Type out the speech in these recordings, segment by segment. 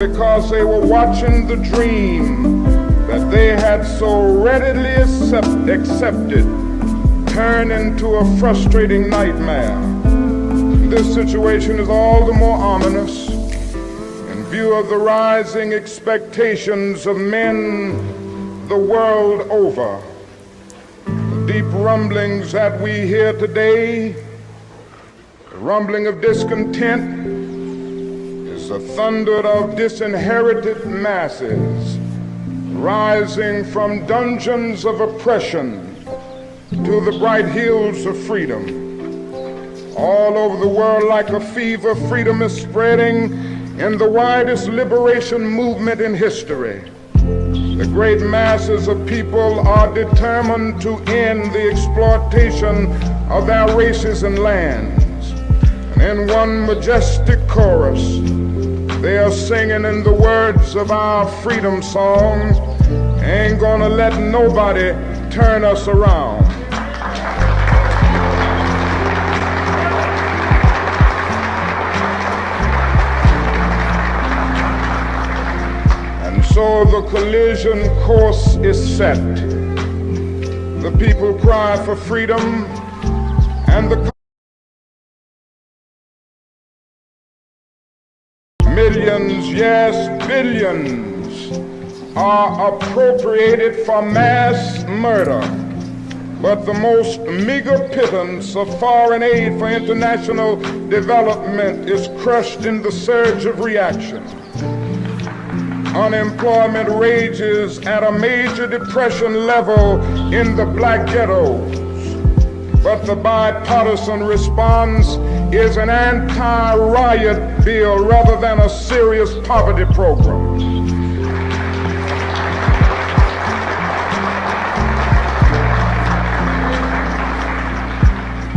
because they were watching the dream that they had so readily accepted turn into a frustrating nightmare. This situation is all the more ominous in view of the rising expectations of men the world over. The deep rumblings that we hear today, the rumbling of discontent, is the thunder of disinherited masses rising from dungeons of oppression to the bright hills of freedom. All over the world, like a fever, freedom is spreading in the widest liberation movement in history. The great masses of people are determined to end the exploitation of their races and lands. And in one majestic chorus, they are singing in the words of our freedom song, "Ain't gonna let nobody turn us around." And so the collision course is set. The people cry for freedom, and the millions, yes, billions, are appropriated for mass murder. But the most meager pittance of foreign aid for international development is crushed in the surge of reaction. Unemployment rages at a major depression level in the black ghettos. But the bipartisan response is an anti-riot bill rather than a serious poverty program.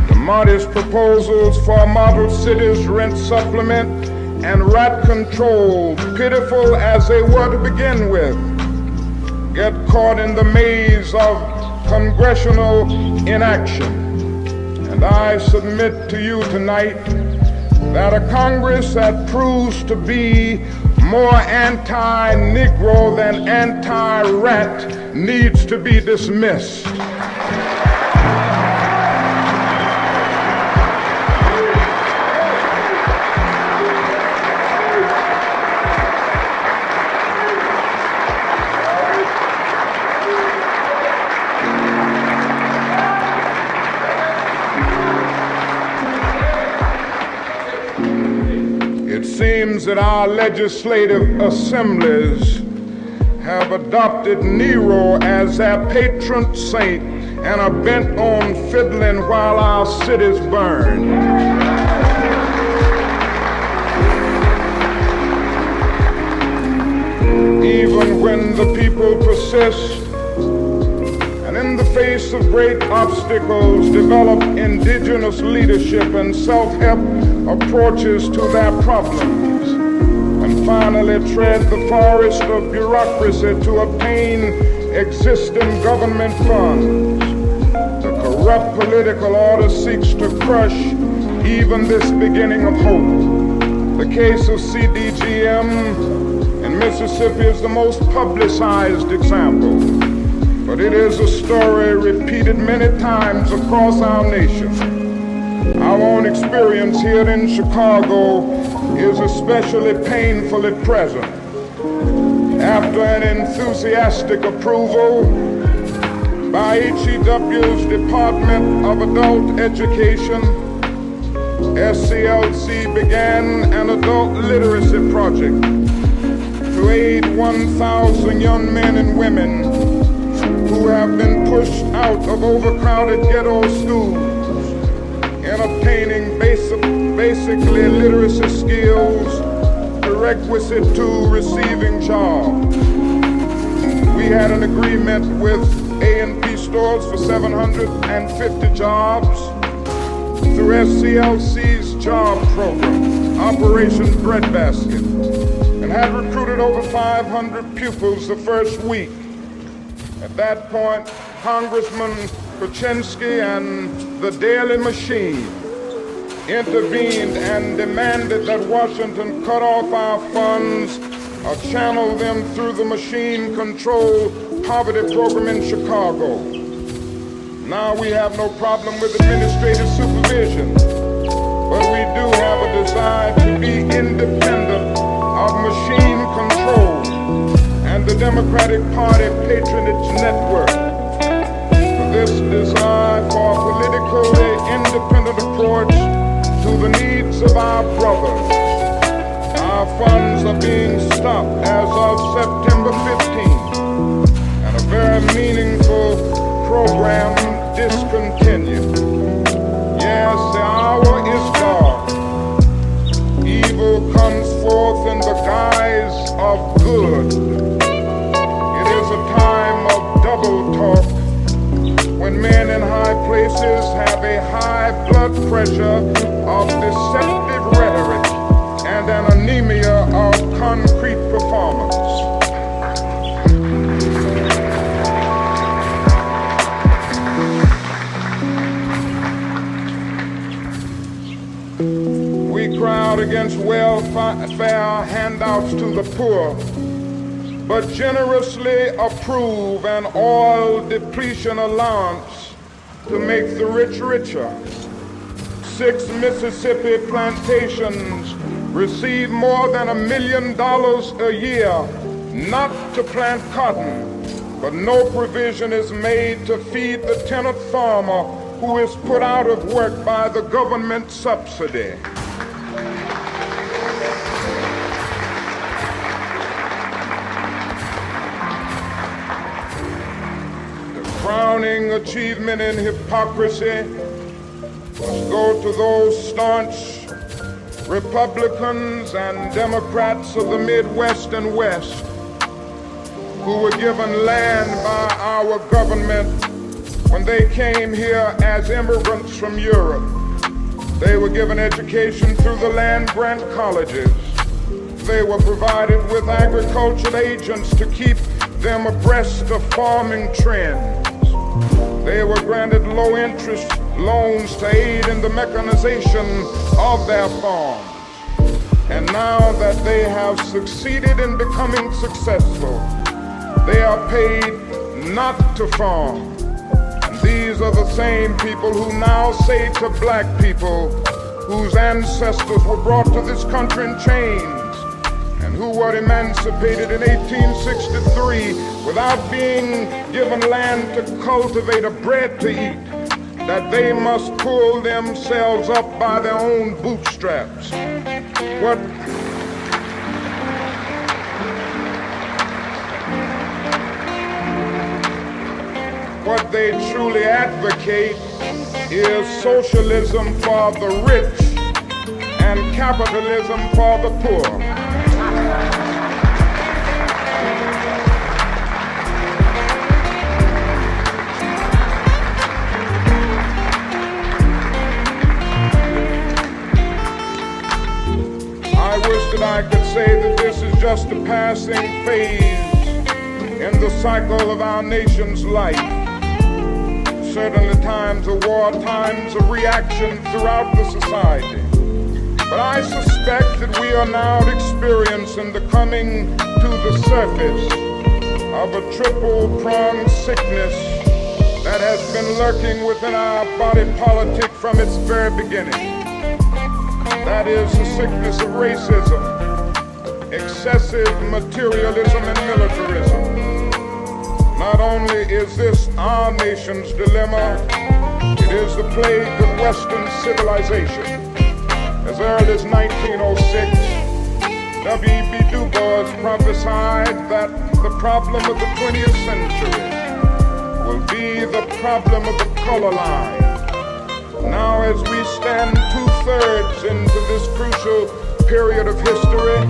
The modest proposals for model cities, rent supplement, and rat control, pitiful as they were to begin with, get caught in the maze of congressional inaction. And I submit to you tonight that a Congress that proves to be more anti-Negro than anti-rat needs to be dismissed. It seems that our legislative assemblies have adopted Nero as their patron saint and are bent on fiddling while our cities burn. Even when the people persist and in the face of great obstacles develop indigenous leadership and self-help approaches to their problems, and finally tread the forest of bureaucracy to obtain existing government funds, the corrupt political order seeks to crush even this beginning of hope. The case of CDGM in Mississippi is the most publicized example, but it is a story repeated many times across our nation. Our own experience here in Chicago is especially painfully present. After an enthusiastic approval by HEW's Department of Adult Education, SCLC began an adult literacy project to aid 1,000 young men and women who have been pushed out of overcrowded ghetto schools in obtaining basically literacy skills prerequisite to receiving jobs. We had an agreement with A&P stores for 750 jobs through SCLC's job program, Operation Breadbasket, and had recruited over 500 pupils the first week. At that point, Congressman Kuczynski and the Daily Machine intervened and demanded that Washington cut off our funds channel them through the machine-controlled poverty program in Chicago. Now we have no problem with administrative supervision, but we do have a desire to be independent of machine control and the Democratic Party patronage network. This desire for a politically independent approach to the needs of our brothers. Our funds are being stopped as of September 15th, and a very meaningful program discontinued. Yes, the hour is dark. Evil comes forth in the guise of good. It is a time of double talk, when men in high places have a high blood pressure of deceptive rhetoric and an anemia of concrete performance. We crowd against welfare handouts to the poor, but generously approve an oil depletion allowance to make the rich richer. 6 Mississippi plantations receive more than $1 million a year not to plant cotton, but no provision is made to feed the tenant farmer who is put out of work by the government subsidy. Crowning achievement in hypocrisy must go to those staunch Republicans and Democrats of the Midwest and West who were given land by our government when they came here as immigrants from Europe. They were given education through the land-grant colleges. They were provided with agricultural agents to keep them abreast of farming trends. They were granted low-interest loans to aid in the mechanization of their farms. And now that they have succeeded in becoming successful, they are paid not to farm. And these are the same people who now say to black people whose ancestors were brought to this country in chains, who were emancipated in 1863 without being given land to cultivate or bread to eat, that they must pull themselves up by their own bootstraps. What they truly advocate is socialism for the rich and capitalism for the poor. I wish that I could say that this is just a passing phase in the cycle of our nation's life. Certainly times of war, times of reaction throughout the society. But I suspect that we are now experiencing the coming to the surface of a triple-pronged sickness that has been lurking within our body politic from its very beginning. That is the sickness of racism, excessive materialism, and militarism. Not only is this our nation's dilemma, it is the plague of Western civilization. As early as 1906, W.E.B. Du Bois prophesied that the problem of the 20th century will be the problem of the color line. Now, as we stand 2/3 into this crucial period of history,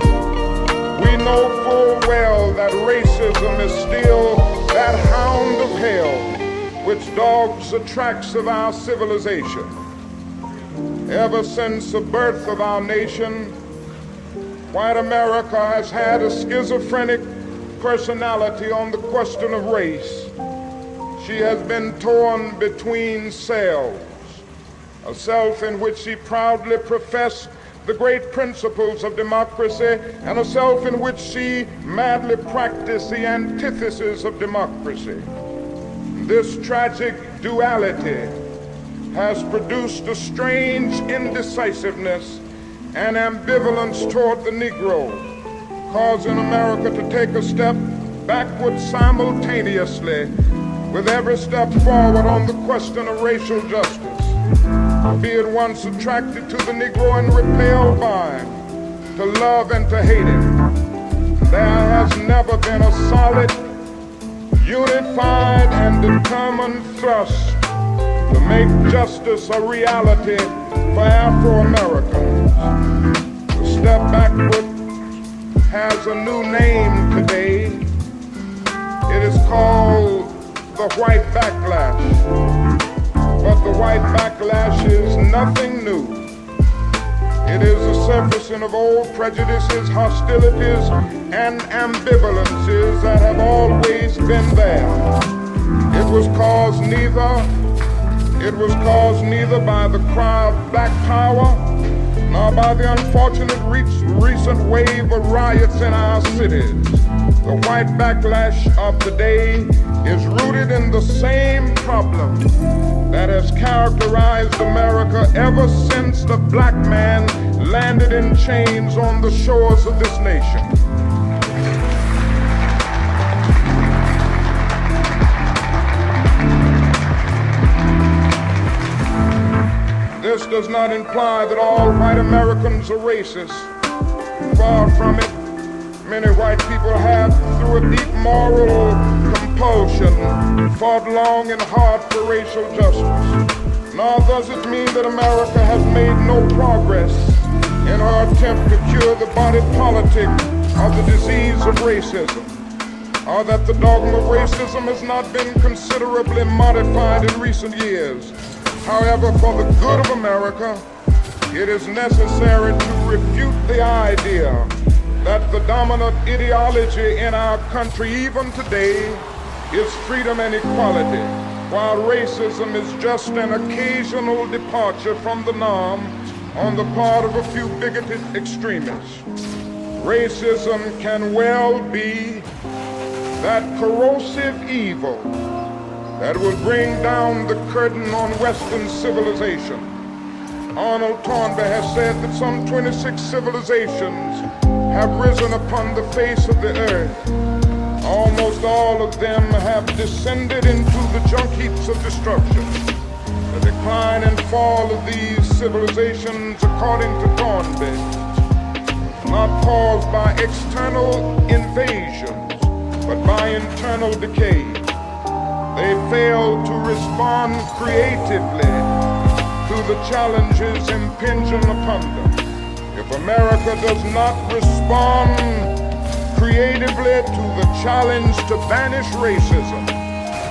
we know full well that racism is still that hound of hell which dogs the tracks of our civilization. Ever since the birth of our nation, white America has had a schizophrenic personality on the question of race. She has been torn between selves, a self in which she proudly professed the great principles of democracy, and a self in which she madly practiced the antithesis of democracy. This tragic duality has produced a strange indecisiveness and ambivalence toward the Negro, causing America to take a step backward simultaneously with every step forward on the question of racial justice. Be it once attracted to the Negro and repelled by him, to love and to hate him. There has never been a solid, unified, and determined thrust to make justice a reality for Afro-Americans. The step backward has a new name today. It is called the white backlash. But the white backlash is nothing new. It is the surfacing of old prejudices, hostilities, and ambivalences that have always been there. It was caused neither by the cry of black power nor by the unfortunate recent wave of riots in our cities. The white backlash of today is rooted in the same problem that has characterized America ever since the black man landed in chains on the shores of this nation. This does not imply that all white Americans are racist. Far from it. Many white people have, through a deep moral compulsion, fought long and hard for racial justice. Nor does it mean that America has made no progress in her attempt to cure the body politic of the disease of racism, or that the dogma of racism has not been considerably modified in recent years. However, for the good of America, it is necessary to refute the idea that the dominant ideology in our country, even today, is freedom and equality, while racism is just an occasional departure from the norm on the part of a few bigoted extremists. Racism can well be that corrosive evil that will bring down the curtain on Western civilization. Arnold Toynbee has said that some 26 civilizations have risen upon the face of the earth. Almost all of them have descended into the junk heaps of destruction. The decline and fall of these civilizations, according to Toynbee, is not caused by external invasions, but by internal decay. They fail to respond creatively to the challenges impinging upon them. If America does not respond creatively to the challenge to banish racism,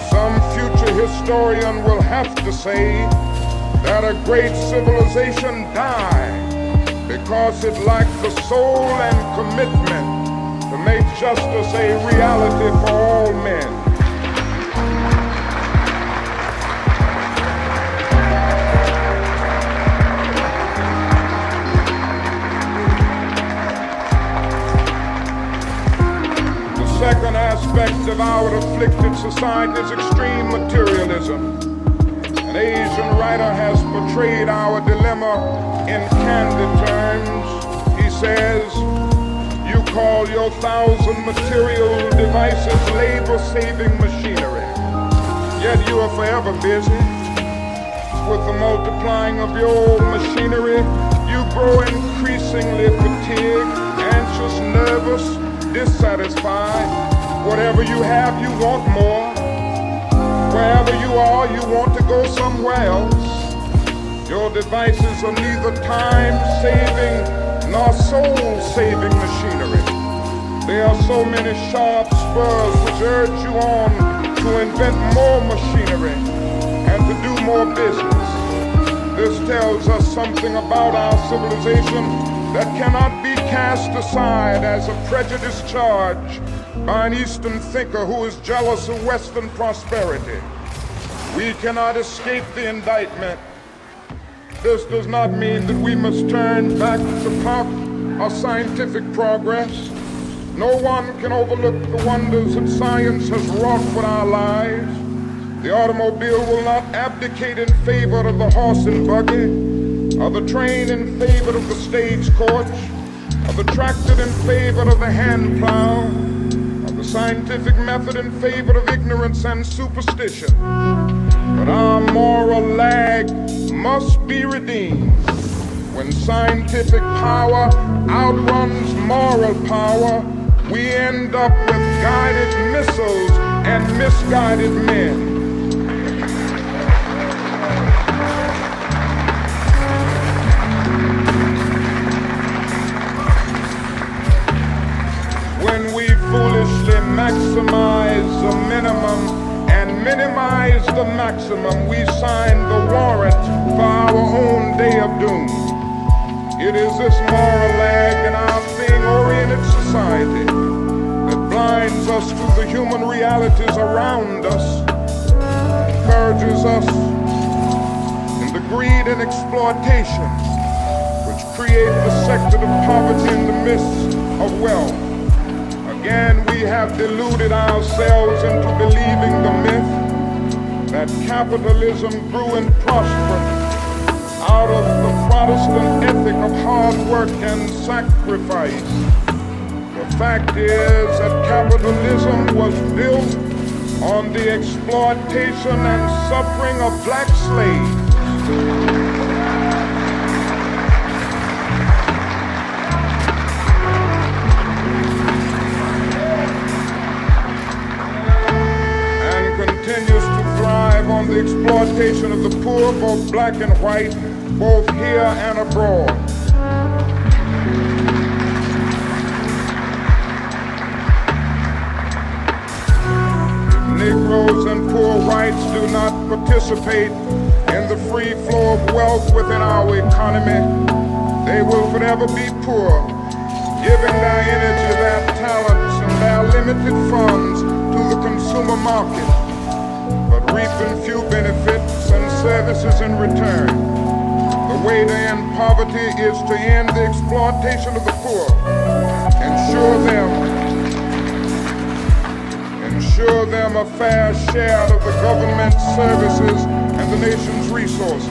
some future historian will have to say that a great civilization died because it lacked the soul and commitment to make justice a reality for all men. Second aspect of our afflicted society is extreme materialism. An Asian writer has portrayed our dilemma in candid terms. He says, "You call your 1,000 material devices labor-saving machinery, yet you are forever busy. With the multiplying of your machinery, you grow increasingly fatigued, anxious, nervous, dissatisfied. Whatever you have, you want more. Wherever you are, you want to go somewhere else. Your devices are neither time-saving nor soul-saving machinery. There are so many sharp spurs which urge you on to invent more machinery and to do more business. This tells us something about our civilization that cannot be cast aside as a prejudiced charge by an Eastern thinker who is jealous of Western prosperity. We cannot escape the indictment This does not mean that we must turn back the clock of scientific progress. No one can overlook the wonders that science has wrought with our lives. The automobile will not abdicate in favor of the horse and buggy, or the train in favor of the stagecoach, or the tractor in favor of the hand plow, or the scientific method in favor of ignorance and superstition. But our moral lag must be redeemed. When scientific power outruns moral power, we end up with guided missiles and misguided men. When we foolishly maximize the minimum and minimize the maximum, we sign the warrant for our own day of doom. It is this moral lag in our thing-oriented society that blinds us to the human realities around us, encourages us in the greed and exploitation which create the sector of poverty in the midst of wealth. Again, we have deluded ourselves into believing the myth that capitalism grew and prospered out of the Protestant ethic of hard work and sacrifice. The fact is that capitalism was built on the exploitation and suffering of black slaves. Continues to thrive on the exploitation of the poor, both black and white, both here and abroad. Negroes and poor whites do not participate in the free flow of wealth within our economy, they will forever be poor, giving their energy, their talents, and their limited funds to the consumer market, reaping few benefits and services in return. The way to end poverty is to end the exploitation of the poor. Ensure them a fair share of the government services and the nation's resources.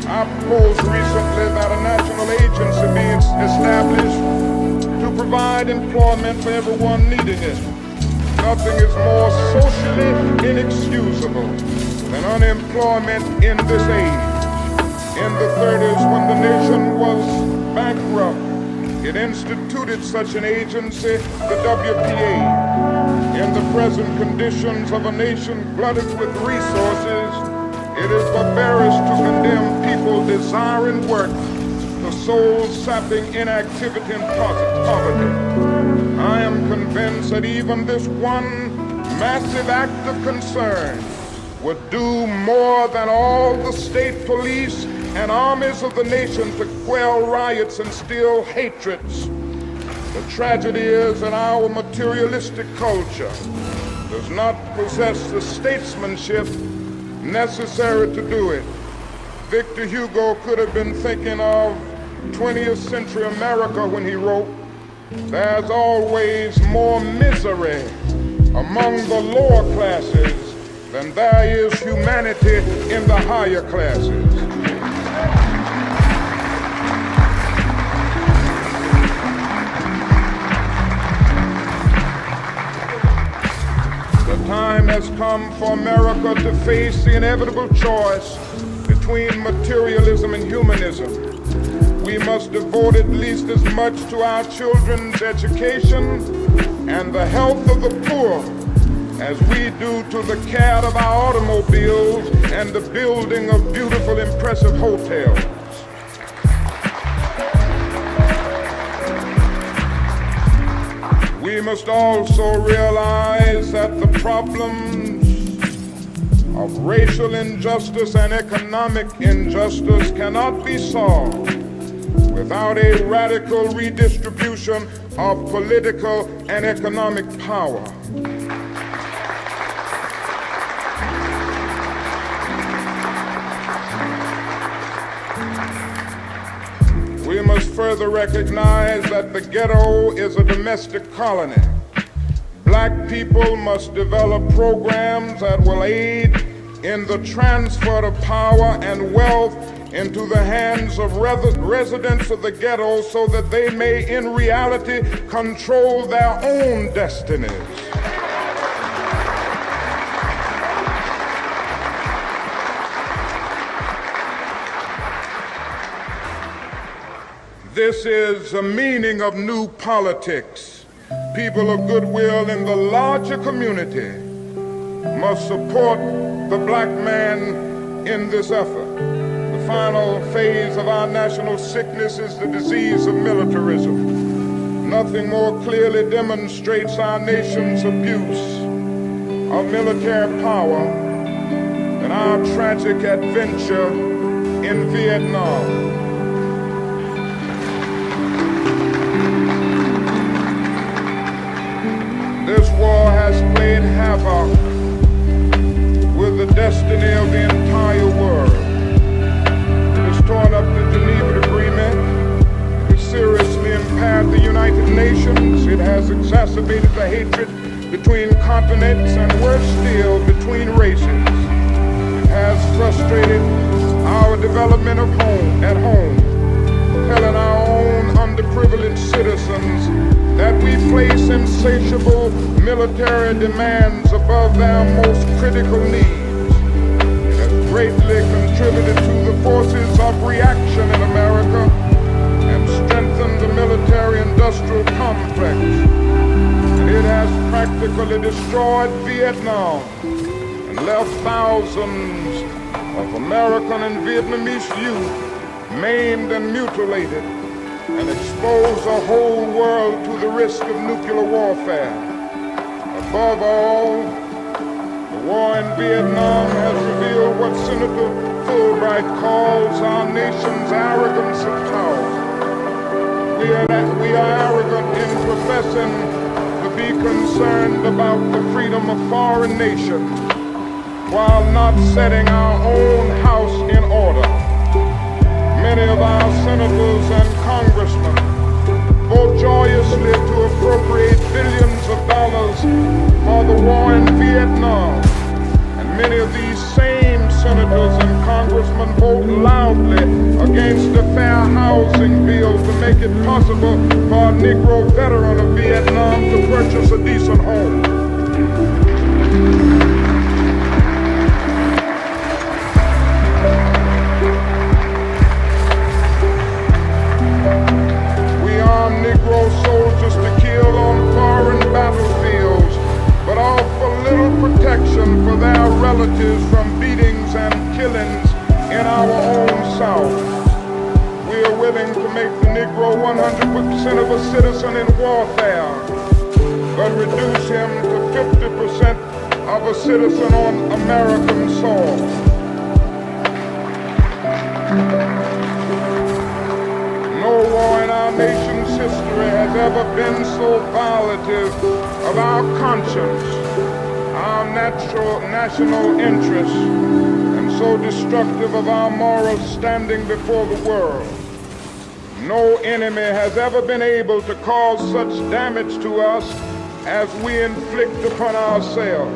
I proposed recently that a national agency be established to provide employment for everyone needing it. Nothing is more socially inexcusable than unemployment in this age. In the 30s, when the nation was bankrupt, it instituted such an agency, the WPA. In the present conditions of a nation glutted with resources, it is barbarous to condemn people desiring work to soul-sapping inactivity and poverty. I am convinced that even this one massive act of concern would do more than all the state police and armies of the nation to quell riots and still hatreds. The tragedy is that our materialistic culture does not possess the statesmanship necessary to do it. Victor Hugo could have been thinking of 20th century America when he wrote, "There's always more misery among the lower classes than there is humanity in the higher classes." The time has come for America to face the inevitable choice between materialism and humanism. We must devote at least as much to our children's education and the health of the poor as we do to the care of our automobiles and the building of beautiful, impressive hotels. We must also realize that the problems of racial injustice and economic injustice cannot be solved without a radical redistribution of political and economic power. We must further recognize that the ghetto is a domestic colony. Black people must develop programs that will aid in the transfer of power and wealth into the hands of residents of the ghetto so that they may in reality control their own destinies. This is the meaning of new politics. People of goodwill in the larger community must support the black man in this effort. The final phase of our national sickness is the disease of militarism. Nothing more clearly demonstrates our nation's abuse of military power than our tragic adventure in Vietnam. This war has played havoc with the destiny of the entire world. It has torn up the Geneva Agreement. It has seriously impaired the United Nations. It has exacerbated the hatred between continents and, worse still, between races. It has frustrated our development at home, telling our own underprivileged citizens that we place insatiable military demands above their most critical needs. It has greatly contributed to the forces of reaction in America and strengthened the military-industrial complex. And it has practically destroyed Vietnam and left thousands of American and Vietnamese youth maimed and mutilated, and expose the whole world to the risk of nuclear warfare. Above all, the war in Vietnam has revealed what Senator Fulbright calls our nation's arrogance of power. We are arrogant in professing to be concerned about the freedom of foreign nations while not setting our own house in order. Many of our senators and congressmen vote joyously to appropriate billions of dollars for the war in Vietnam. And many of these same senators and congressmen vote loudly against the fair housing bill to make it possible for a Negro veteran of Vietnam to purchase a decent home. Negro soldiers to kill on foreign battlefields, but offer little protection for their relatives from beatings and killings in our own South. We are willing to make the Negro 100% of a citizen in warfare, but reduce him to 50% of a citizen on American soil. No war in our nation's history has ever been so violative of our conscience, our national interests, and so destructive of our moral standing before the world. No enemy has ever been able to cause such damage to us as we inflict upon ourselves.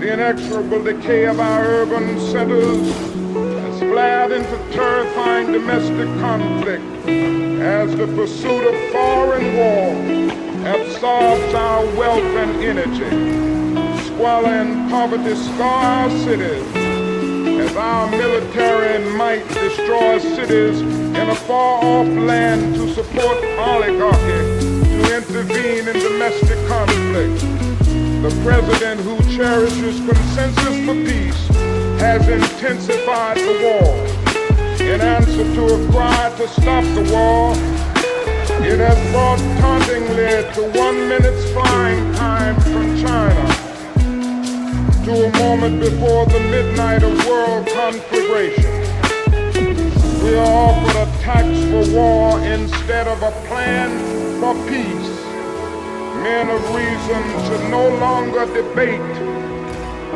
The inexorable decay of our urban centers has flared into terrifying domestic conflict as the pursuit of foreign war absorbs our wealth and energy. Squalor and poverty scar our cities as our military might destroy cities in a far-off land to support oligarchy to intervene in domestic conflict. The president who cherishes consensus for peace has intensified the war. In answer to a cry to stop the war, it has brought tauntingly to 1 minute's flying time from China, to a moment before the midnight of world conflagration. We are offered a tax for war instead of a plan for peace. Men of reason should no longer debate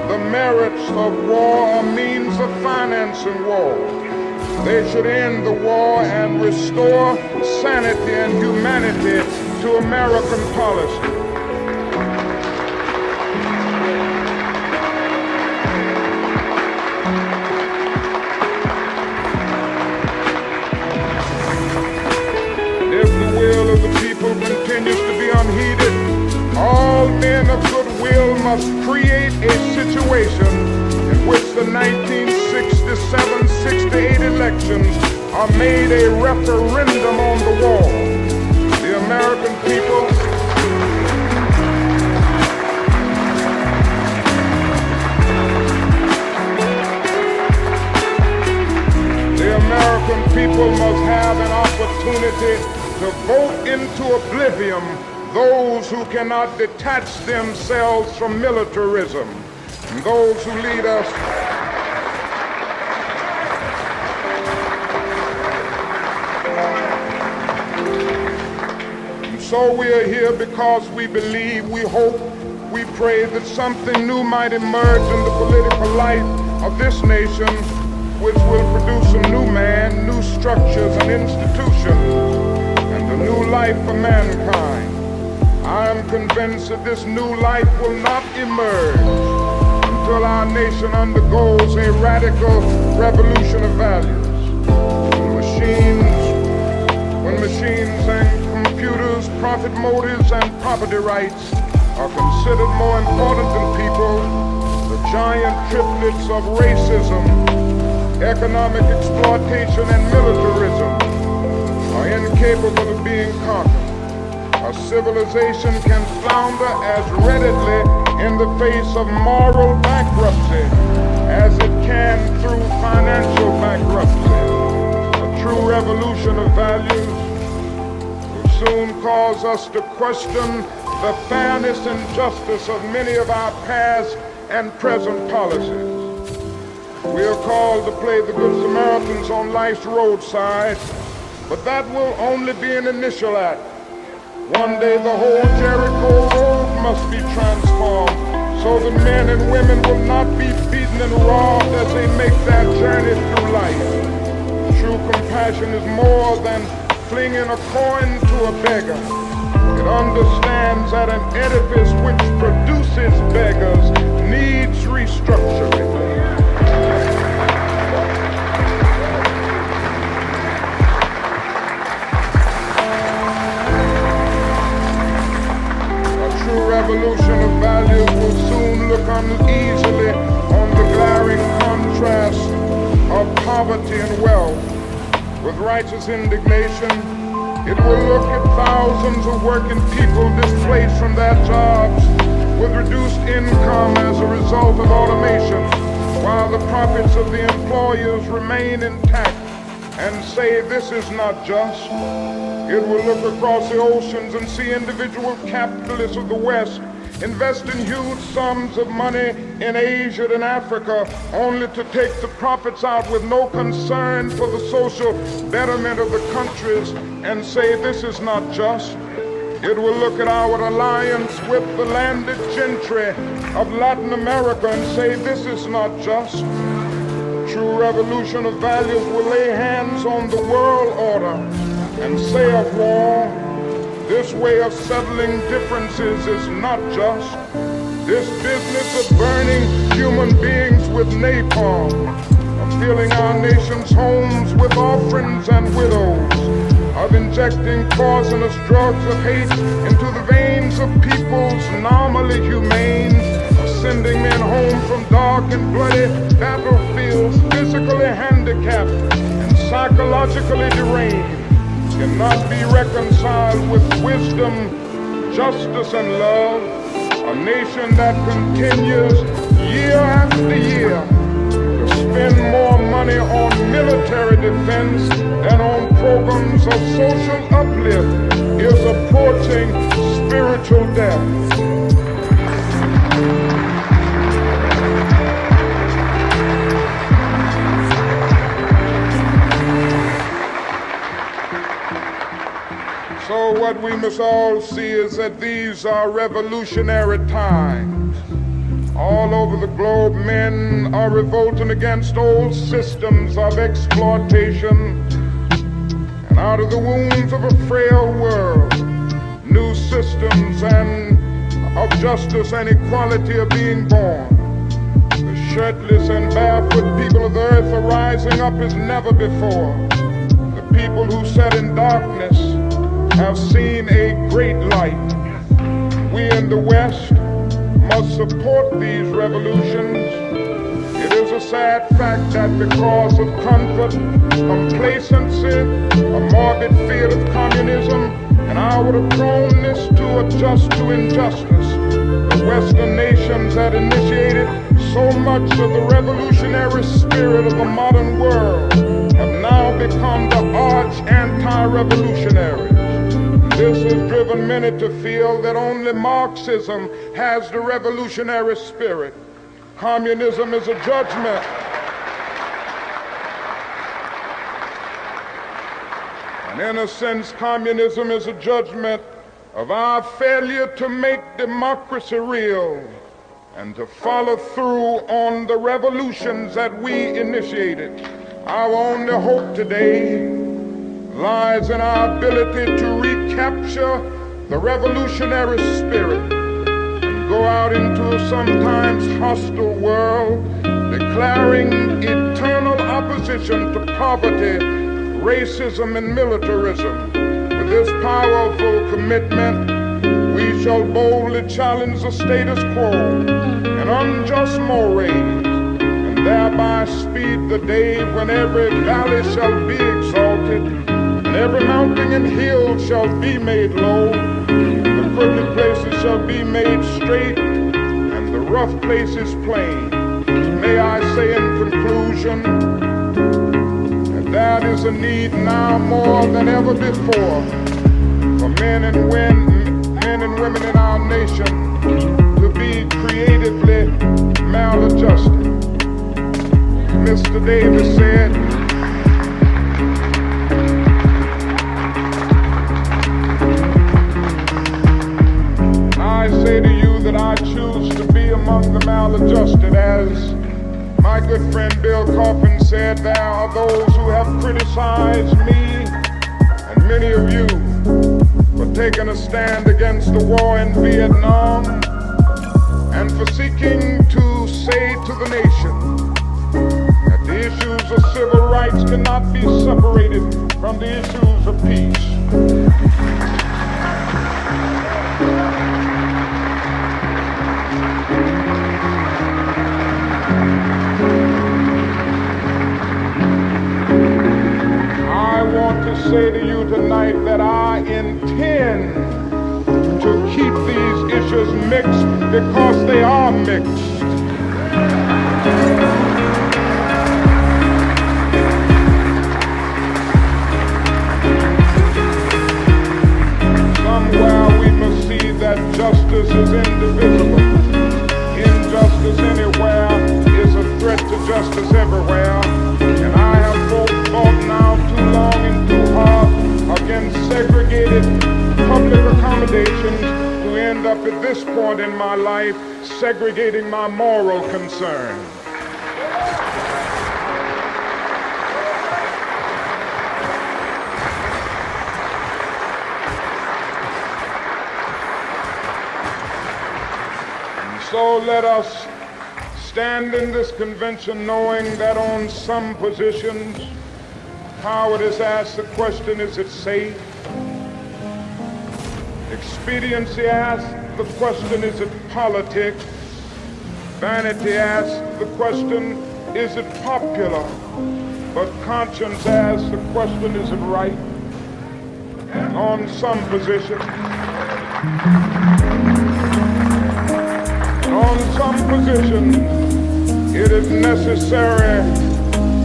the merits of war or means of financing war. They should end the war and restore sanity and humanity to American policy. If the will of the people continues to be unheeded, all men of goodwill must create a situation in which the 1967-68 elections are made a referendum on the wall. The American people must have an opportunity to vote into oblivion those who cannot detach themselves from militarism, and those who lead us and so we are here because we believe, we hope, we pray that something new might emerge in the political life of this nation, which will produce a new man, new structures and institutions, and a new life for mankind. I am convinced that this new life will not emerge until our nation undergoes a radical revolution of values. When machines and computers, profit motives and property rights are considered more important than people, the giant triplets of racism, economic exploitation and militarism are incapable of being conquered. A civilization can flounder as readily in the face of moral bankruptcy as it can through financial bankruptcy. A true revolution of values will soon cause us to question the fairness and justice of many of our past and present policies. We are called to play the Good Samaritans on life's roadside, but that will only be an initial act. One day the whole Jericho road must be transformed so that men and women will not be beaten and robbed as they make their journey through life. True compassion is more than flinging a coin to a beggar. It understands that an edifice which produces beggars needs restructuring. Revolution of values will soon look uneasily on the glaring contrast of poverty and wealth. With righteous indignation, it will look at thousands of working people displaced from their jobs with reduced income as a result of automation, while the profits of the employers remain intact, and say this is not just. It will look across the oceans and see individual capitalists of the West investing huge sums of money in Asia and Africa only to take the profits out with no concern for the social betterment of the countries and say this is not just. It will look at our alliance with the landed gentry of Latin America and say this is not just. True revolution of values will lay hands on the world order and say of war, this way of settling differences is not just. This business of burning human beings with napalm, of filling our nation's homes with orphans and widows, of injecting poisonous drugs of hate into the veins of peoples normally humane, of sending men home from dark and bloody battlefields physically handicapped and psychologically deranged, cannot be reconciled with wisdom, justice, and love. A nation that continues year after year to spend more money on military defense than on programs of social uplift is approaching spiritual death. So what we must all see is that these are revolutionary times. All over the globe, men are revolting against old systems of exploitation. And out of the wounds of a frail world, new systems of justice and equality are being born. The shirtless and barefoot people of the earth are rising up as never before. The people who sat in darkness have seen a great light. We in the West must support these revolutions. It is a sad fact that because of comfort, complacency, a morbid fear of communism, and our proneness to adjust to injustice, the Western nations that initiated so much of the revolutionary spirit of the modern world have now become the arch anti-revolutionaries. This has driven many to feel that only Marxism has the revolutionary spirit. Communism is a judgment. And in a sense, communism is a judgment of our failure to make democracy real and to follow through on the revolutions that we initiated. Our only hope today lies in our ability to recapture the revolutionary spirit and go out into a sometimes hostile world, declaring eternal opposition to poverty, racism, and militarism. With this powerful commitment, we shall boldly challenge the status quo and unjust mores, and thereby speed the day when every valley shall be exalted, every mountain and hill shall be made low, the crooked places shall be made straight, and the rough places plain. May I say in conclusion that there is a need now more than ever before for men and women in our nation to be creatively maladjusted. Mr. Davis said, I say to you that I choose to be among the maladjusted. As my good friend Bill Coffin said, there are those who have criticized me and many of you for taking a stand against the war in Vietnam and for seeking to say to the nation that the issues of civil rights cannot be separated from the issues of peace. I want to say to you tonight that I intend to keep these issues mixed because they are mixed. Somewhere we must see that justice is indivisible. Injustice anywhere is a threat to justice everywhere. And I have fought now too long and too hard against segregated public accommodations to end up at this point in my life segregating my moral concern. So let us stand in this convention knowing that on some positions, Howard has asked the question, is it safe? Expediency asks the question, is it politics? Vanity asks the question, is it popular? But conscience asks the question, is it right? On some positions, it is necessary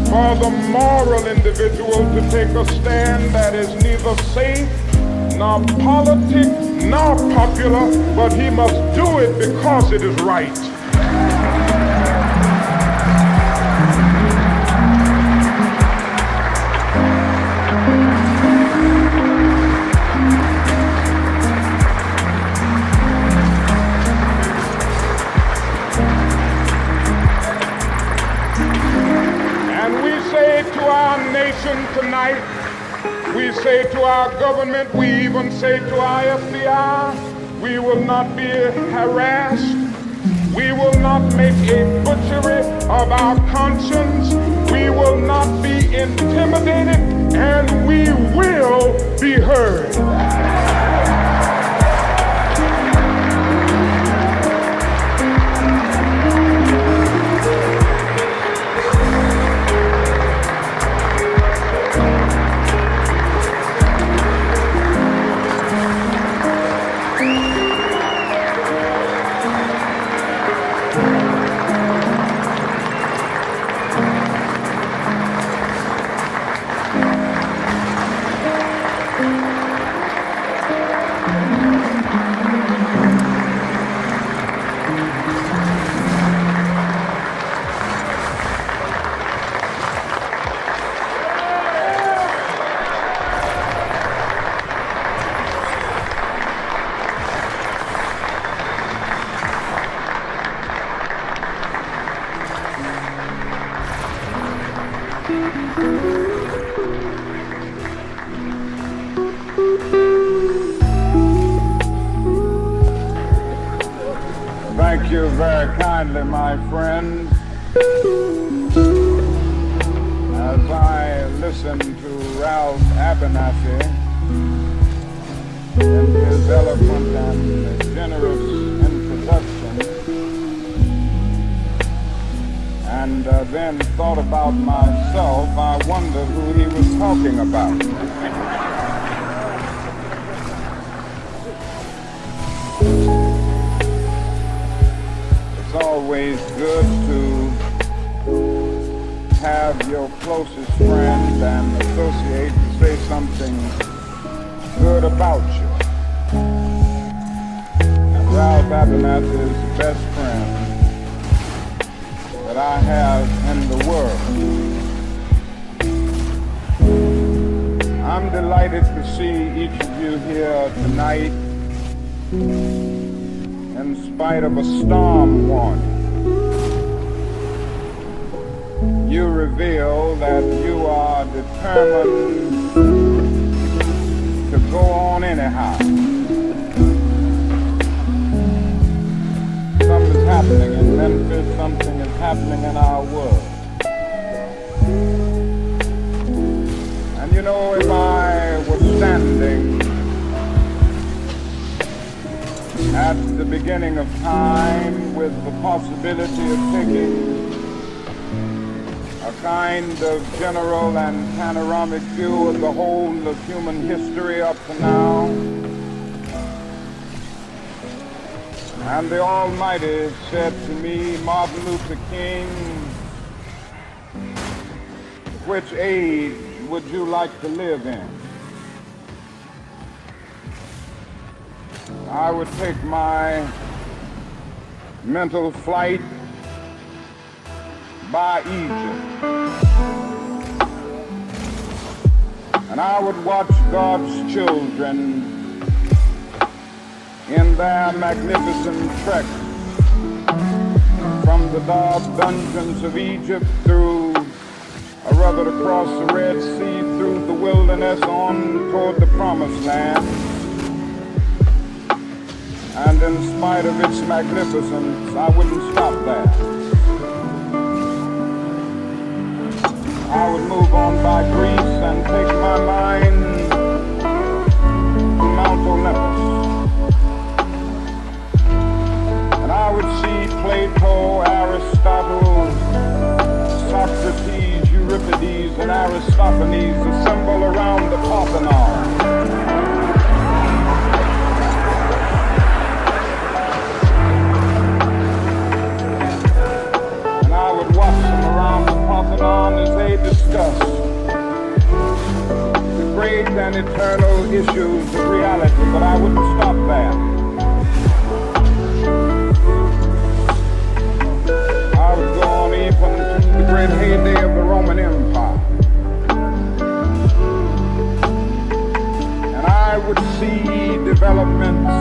for the moral individual to take a stand that is neither safe, nor politic, nor popular, but he must do it because it is right. say to our nation tonight, we say to our government, we even say to our FBI, we will not be harassed. We will not make a butchery of our conscience. We will not be intimidated, and we will be heard. Thank you very kindly, my friends. As I listen to Ralph Abernathy in his eloquent and generous introduction, and then thought about myself, I wondered who he was talking about. It's always good to have your closest friend and associate to say something good about you. And Ralph Abernathy is the best friend that I have in the world. I'm delighted to see each of you here tonight in spite of a storm warning. You reveal that you are determined to go on anyhow. Something's happening in Memphis, something is happening in our world. And you know, if I was standing at the beginning of time with the possibility of taking a kind of general and panoramic view of the whole of human history up to now, and the Almighty said to me, Martin Luther King, which age would you like to live in? I would take my mental flight by Egypt, and I would watch God's children in their magnificent trek from the dark dungeons of Egypt through, or rather across the Red Sea, through the wilderness on toward the Promised Land. And in spite of its magnificence, I wouldn't stop there. I would move on by Greece and take my mind to Mount Olympus. And I would see Plato, Aristotle, Socrates, Euripides, and Aristophanes assemble around the Parthenon. As they discuss the great and eternal issues of reality, but I wouldn't stop there. I would go on even to the great heyday of the Roman Empire, and I would see developments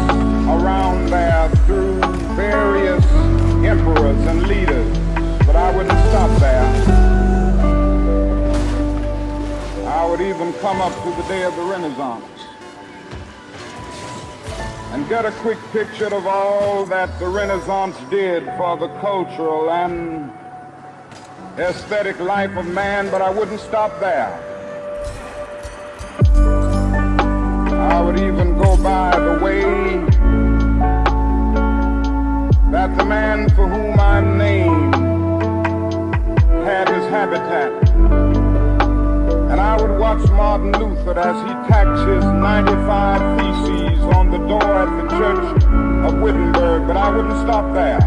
around there through various emperors and leaders, but I wouldn't stop there. day of the Renaissance and get a quick picture of all that the Renaissance did for the cultural and aesthetic life of man, but I wouldn't stop there. I would even go by the way that the man for whom I'm named had his habitat. And I would watch Martin Luther as he tacked his 95 theses on the door at the Church of Wittenberg, but I wouldn't stop there.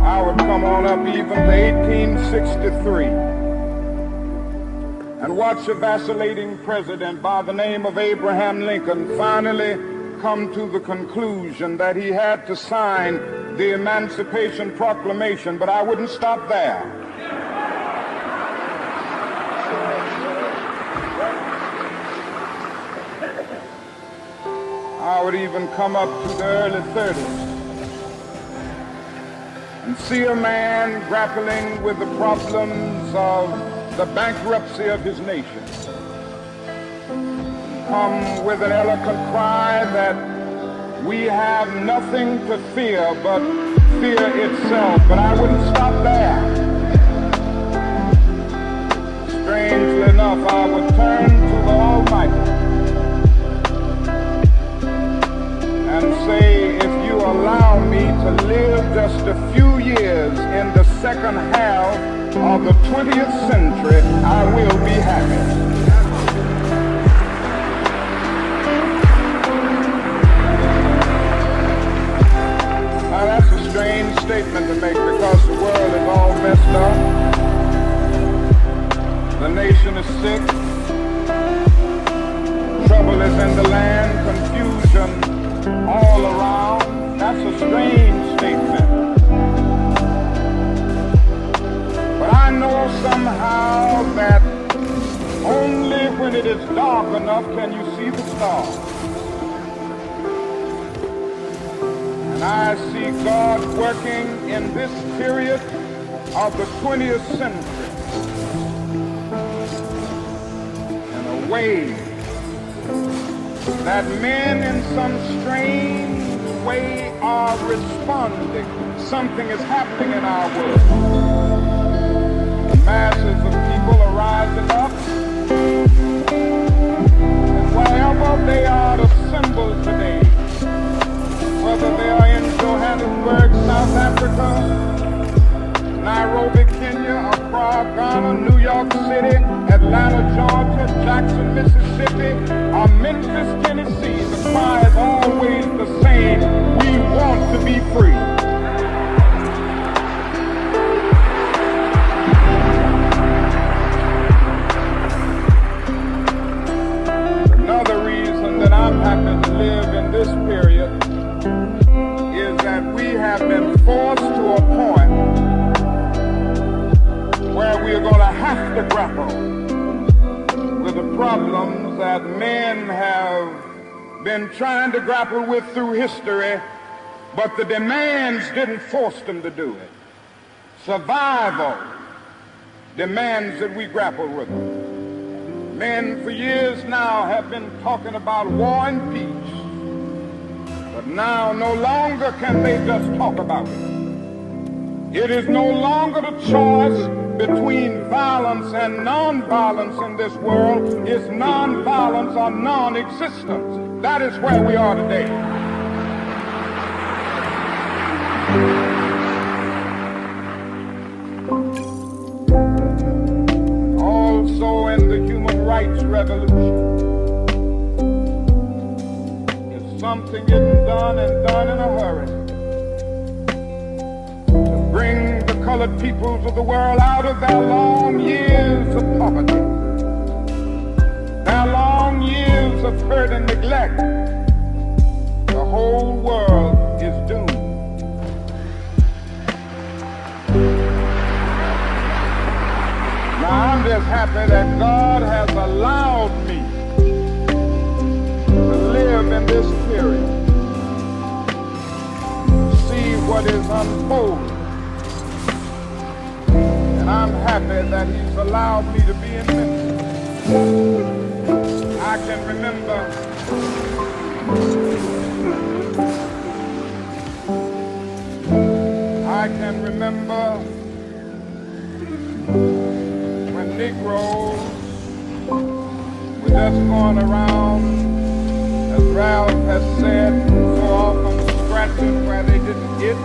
I would come on up even to 1863 and watch a vacillating president by the name of Abraham Lincoln finally come to the conclusion that he had to sign the Emancipation Proclamation, but I wouldn't stop there. I would even come up to the early 30s and see a man grappling with the problems of the bankruptcy of his nation. Come with an eloquent cry that we have nothing to fear but fear itself, but I wouldn't stop there. Strangely enough, I would turn to the Almighty and say, if you allow me to live just a few years in the second half of the 20th century, I will be happy. Now that's a strange statement to make because the world is all messed up. The nation is sick. Trouble is in the land, confusion all around. That's a strange statement. But I know somehow that only when it is dark enough can you see the stars. And I see God working in this period of the 20th century in a way that men in some strange way are responding. Something is happening in our world. The masses of people are rising up, and wherever they are assembled today, whether they are in Johannesburg, South Africa, Nairobi, Kenya, Accra, Ghana, New York City, Atlanta, Georgia, Jackson, Mississippi, or Memphis, Tennessee, the cry is always the same: we want to be free. Another reason that I'm happy to live in this period is that we have been forced to a point where we are going to have to grapple with the problems that men have been trying to grapple with through history, but the demands didn't force them to do it. Survival demands that we grapple with them. Men for years now have been talking about war and peace, but now no longer can they just talk about it. It is no longer the choice between violence and non-violence in this world. It's non-violence or non-existence. That is where we are today. Also in the human rights revolution, is something getting done and done in a hurry to bring the colored peoples of the world out of their long years of poverty, their long years of hurt and neglect. The whole world is doomed. Now I'm just happy that God has allowed me to live in this period, see what is unfolding. And I'm happy that he's allowed me to be in Memphis. I can remember when Negroes were just going around, as Ralph has said so often, scratching where they didn't itch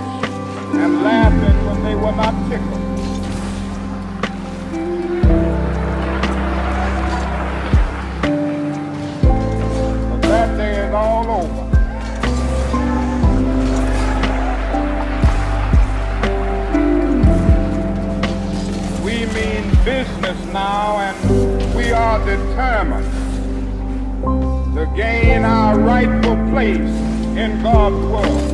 and laughing when they were not tickled. But that day is all over. We mean business now, and we are determined to gain our rightful place in God's world.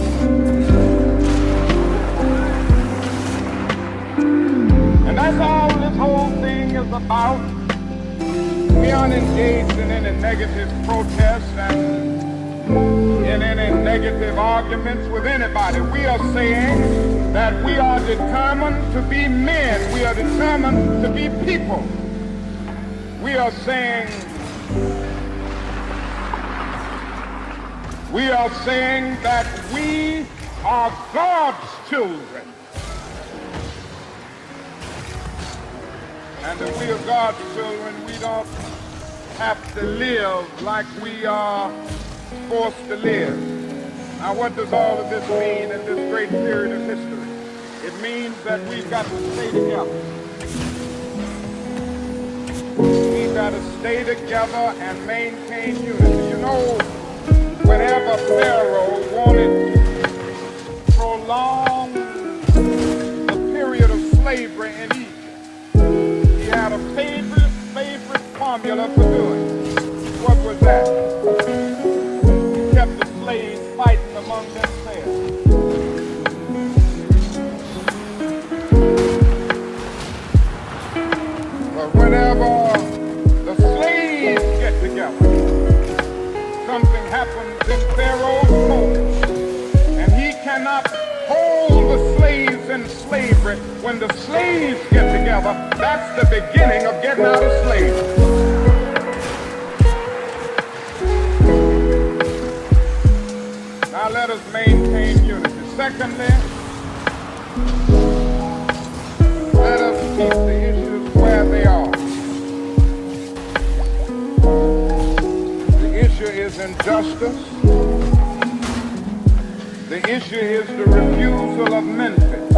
And that's all this whole thing is about. We aren't engaged in any negative protests and in any negative arguments with anybody. We are saying that we are determined to be men. We are determined to be people. We are saying that we are God's children. And if we are God's children, we don't have to live like we are forced to live. Now, what does all of this mean in this great period of history? It means that we've got to stay together. We've got to stay together and maintain unity. You know, whenever Pharaoh wanted to prolong the period of slavery in Egypt, he had a favorite formula for doing it. What was that? He kept the slaves fighting among themselves. But whenever the slaves get together, something happens in Pharaoh's home, and he cannot hold the slaves in slavery. When the slaves get together, that's the beginning of getting out of slavery. Now let us maintain unity. Secondly, let us keep the issues where they are. The issue is injustice. The issue is the refusal of Memphis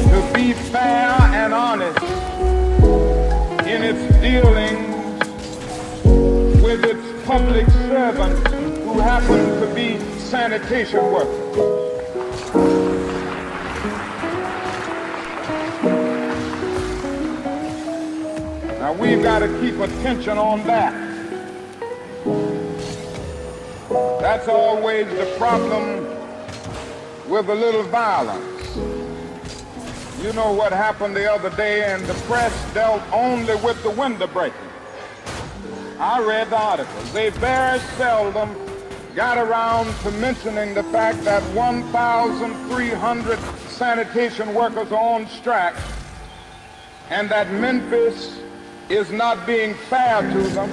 to be fair and honest in its dealings with its public servants who happen to be sanitation workers. Now we've got to keep attention on that. That's always the problem with a little violence. You know what happened the other day, and the press dealt only with the window breaking. I read the articles. They very seldom got around to mentioning the fact that 1,300 sanitation workers are on strike, and that Memphis is not being fair to them,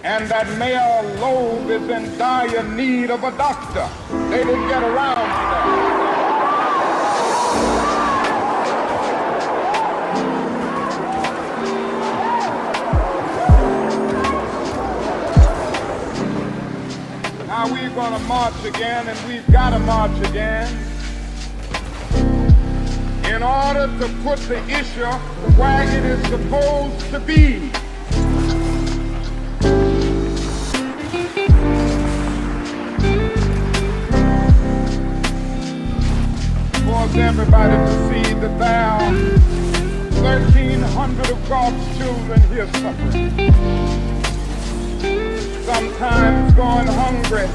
and that Mayor Loeb is in dire need of a doctor. They didn't get around to that. Now we're going to march again, and we've got to march again in order to put the issue where it is supposed to be. For everybody to see that there are 1,300 of God's children here suffering. Sometimes going hungry,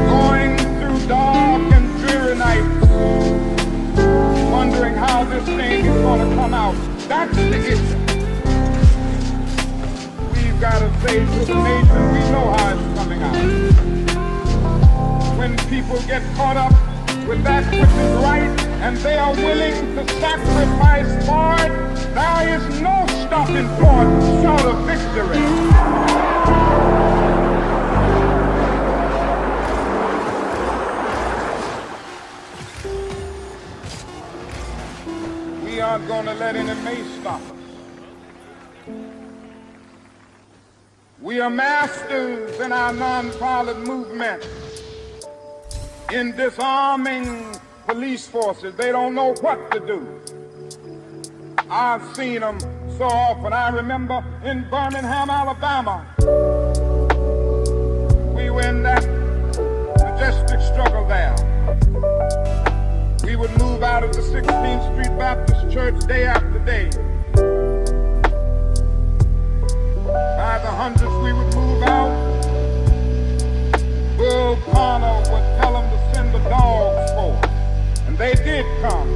going through dark and dreary nights, wondering how this thing is going to come out. That's the issue. We've got to say to the nation, we know how it's coming out. When people get caught up with that which is right and they are willing to sacrifice for it, there is no stopping point short of victory. We aren't going to let any mace stop us. We are masters in our nonviolent movement in disarming police forces. They don't know what to do. I've seen them so often. I remember in Birmingham, Alabama, we were in that majestic struggle there. We would move out of the 16th Street Baptist Church day after day. By the hundreds we would move out. Bull Connor would tell them to send the dogs for us. And they did come.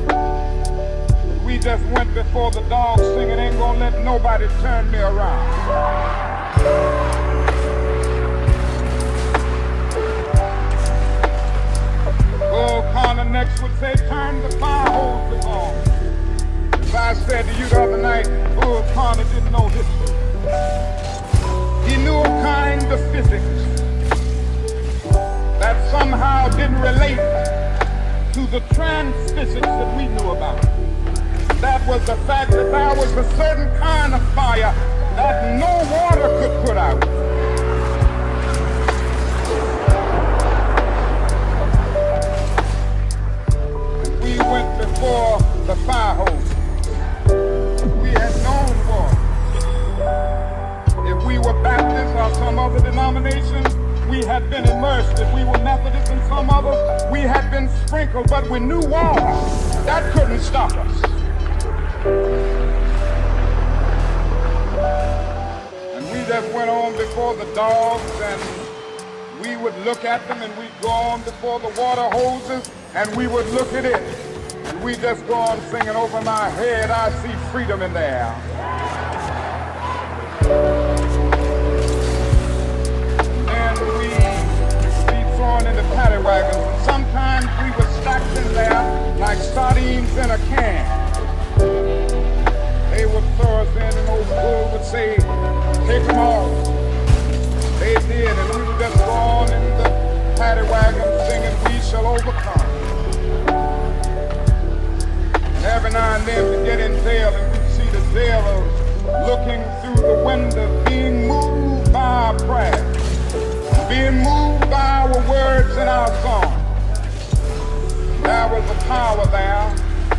We just went before the dogs singing, ain't gonna let nobody turn me around. Bull Connor next would say, turn the fire hoses on. As I said to you the other night, Bull Connor didn't know history. He knew a kind of physics that somehow didn't relate to the trans physics that we knew about. That was the fact that there was a certain kind of fire that no water could put out. And we went before the fire hose. We had known water. If we were Baptist or some other denomination, we had been immersed. If we were Methodist and some others, we had been sprinkled, but we knew water. That couldn't stop us. And we just went on before the dogs, and we would look at them, and we'd go on before the water hoses, and we would look at it. And we just go on singing, over my head I see freedom in the air. Thrown into paddy wagons, and sometimes we were stacked in there like sardines in a can. They would throw us in, and old Bull would say, take them off. They did, and we would just go on in the paddy wagon singing, we shall overcome. And every now and then we get in jail, and we see the jailers looking through the window, being moved by our prayer, being moved by our words and our song. There was a power there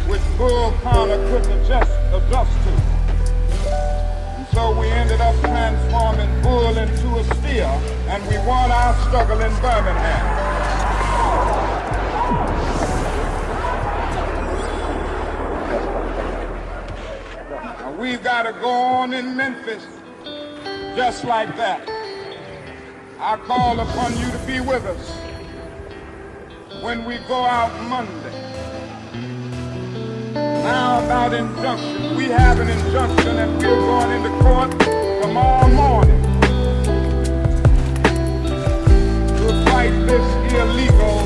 which Bull Connor couldn't adjust to. And so we ended up transforming Bull into a steer, and we won our struggle in Birmingham. Now we've got to go on in Memphis just like that. I call upon you to be with us when we go out Monday. Now about injunction. We have an injunction, and we're going into court tomorrow morning to fight this illegal,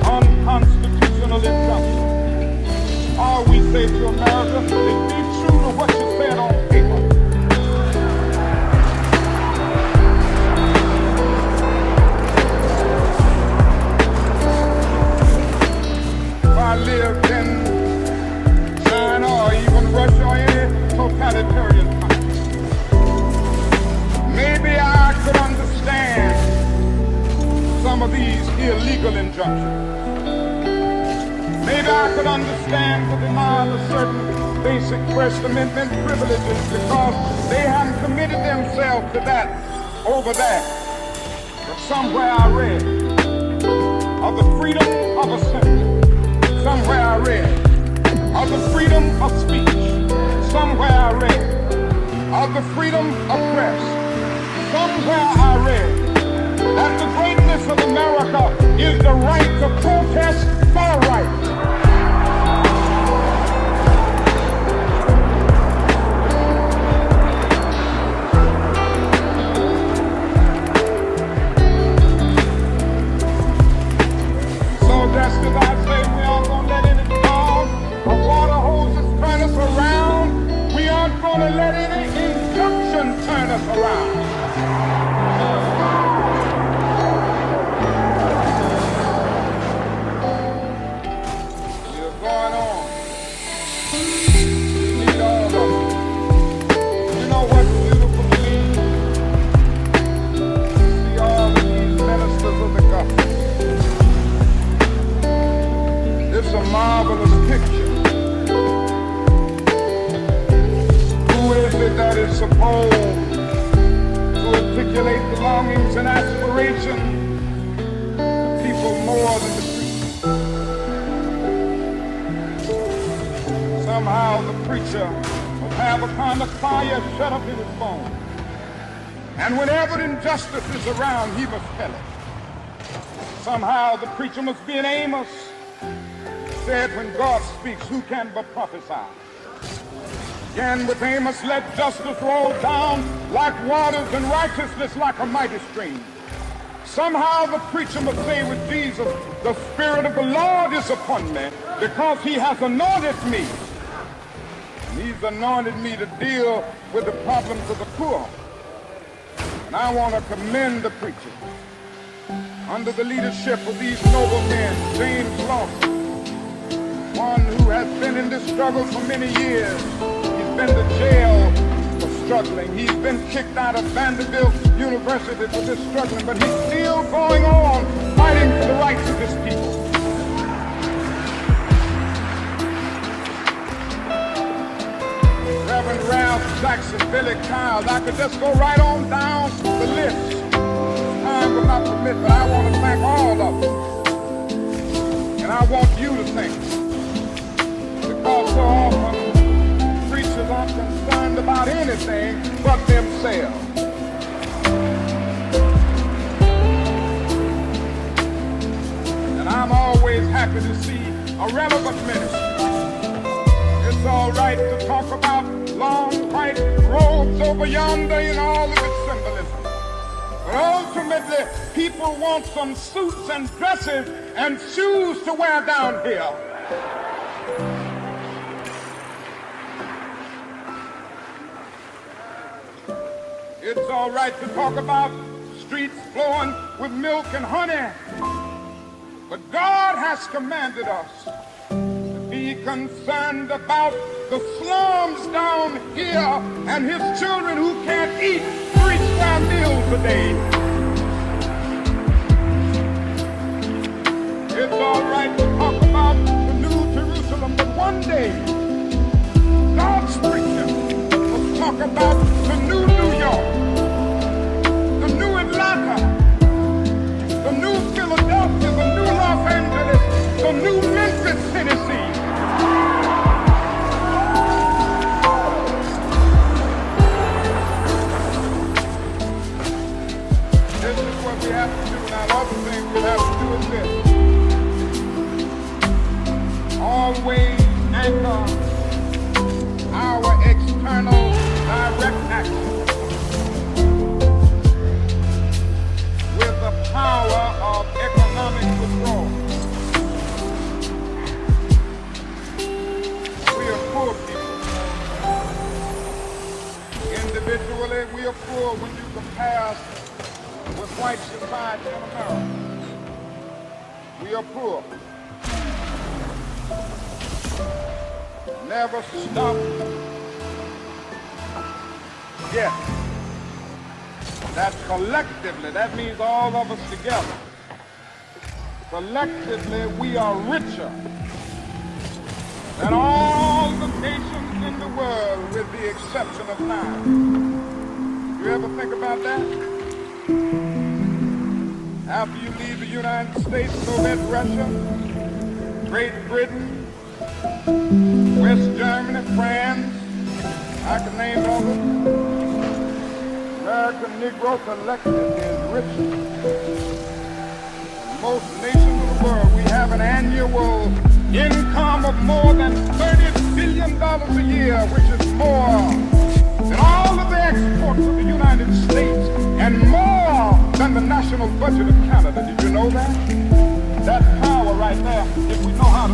unconstitutional injunction. All we say to America is be true to what you said on paper. I lived in China or even Russia or any totalitarian country, maybe I could understand some of these illegal injunctions. Maybe I could understand the denial of certain basic First Amendment privileges because they haven't committed themselves to that over there. But somewhere I read of the freedom of assembly. Somewhere I read of the freedom of speech. Somewhere I read of the freedom of press. Somewhere I read that the greatness of America is the right to protest for rights. So just as I say, we aren't going to let any dog longings and aspirations, the people more than the preacher. Somehow the preacher will have a kind of fire shut up in his bones. And whenever injustice is around, he must tell it. Somehow the preacher must be an Amos. Said, when God speaks, who can but prophesy? Again with Amos, let justice roll down like waters and righteousness like a mighty stream. Somehow the preacher must say with Jesus, the Spirit of the Lord is upon me because he has anointed me. And he's anointed me to deal with the problems of the poor. And I want to commend the preacher under the leadership of these noble men, James Lawson, one who has been in this struggle for many years. He's been to jail for struggling. He's been kicked out of Vanderbilt University for this struggling, but he's still going on fighting for the rights of his people. Reverend Ralph Jackson, Billy Kyle, I could just go right on down the list. Time will not permit, but I want to thank all of them. And I want you to thank them. Because so often preachers aren't concerned about anything but themselves. And I'm always happy to see a relevant ministry. It's all right to talk about long white robes over yonder and all of its symbolism. But ultimately, people want some suits and dresses and shoes to wear down here. It's all right to talk about streets flowing with milk and honey. But God has commanded us to be concerned about the slums down here and his children who can't eat 3 square meals a day. It's all right to talk about the New Jerusalem, but one day God's preacher will talk about the new New York, the new Atlanta, the new Philadelphia, the new Los Angeles, the new Memphis, Tennessee. This is what we have to do. Now, the other thing we have to do is this. Always anchor our external direct action with the power of economic withdrawal. We are poor people. Individually, we are poor when you compare us with white society in America. We are poor. Never stop yet. That collectively, that means all of us together. Collectively, we are richer than all the nations in the world with the exception of 9. You ever think about that? After you leave the United States, Soviet Russia, Great Britain, West Germany, France, I can name others. American Negro collectively is richer than most nations of the world. We have an annual income of more than $30 billion a year, which is more than all of the exports of the United States and more than the national budget of Canada. Did you know that? That power right there, if we know how to...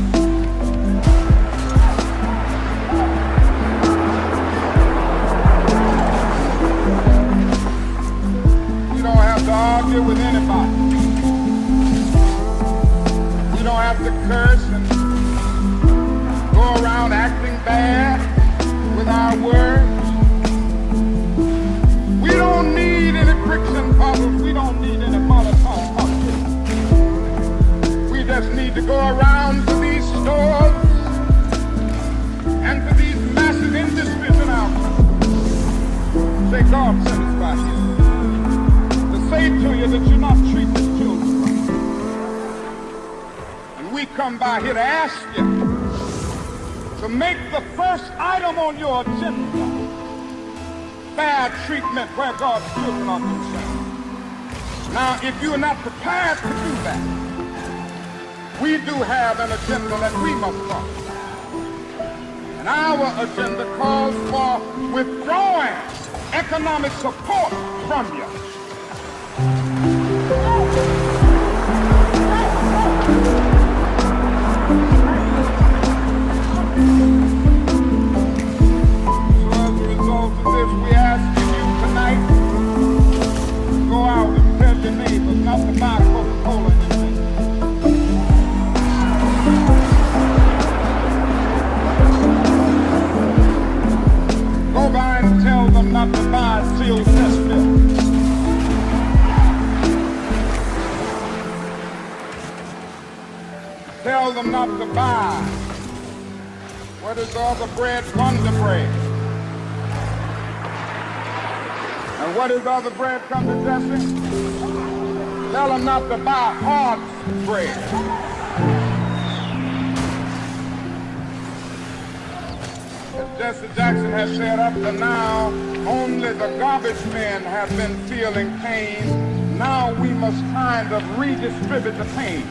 We don't have to argue with anybody. We don't have to curse and go around acting bad with our words. We don't need any bricks and bottles. We don't need any Molotov politics. We just need to go around to these stores and to these massive industries in our country. Say, God sent us by here. say to you that you're not treating children. And we come by here to ask you to make the first item on your agenda fair treatment where God's children are concerned. Now, if you are not prepared to do that, we do have an agenda that we must follow. And our agenda calls for withdrawing economic support from you. So as a result of this, we ask you tonight to go out and tell your neighbors not to buy Coca-Cola in this thing. Go by and tell them not to buy sealed test milk. Tell them not to buy what is all the bread, Wonder Bread. And what is other bread come to dressing? Tell them not to buy hard bread. As Jesse Jackson has said, up to now, only the garbage men have been feeling pain. Now we must kind of redistribute the pain.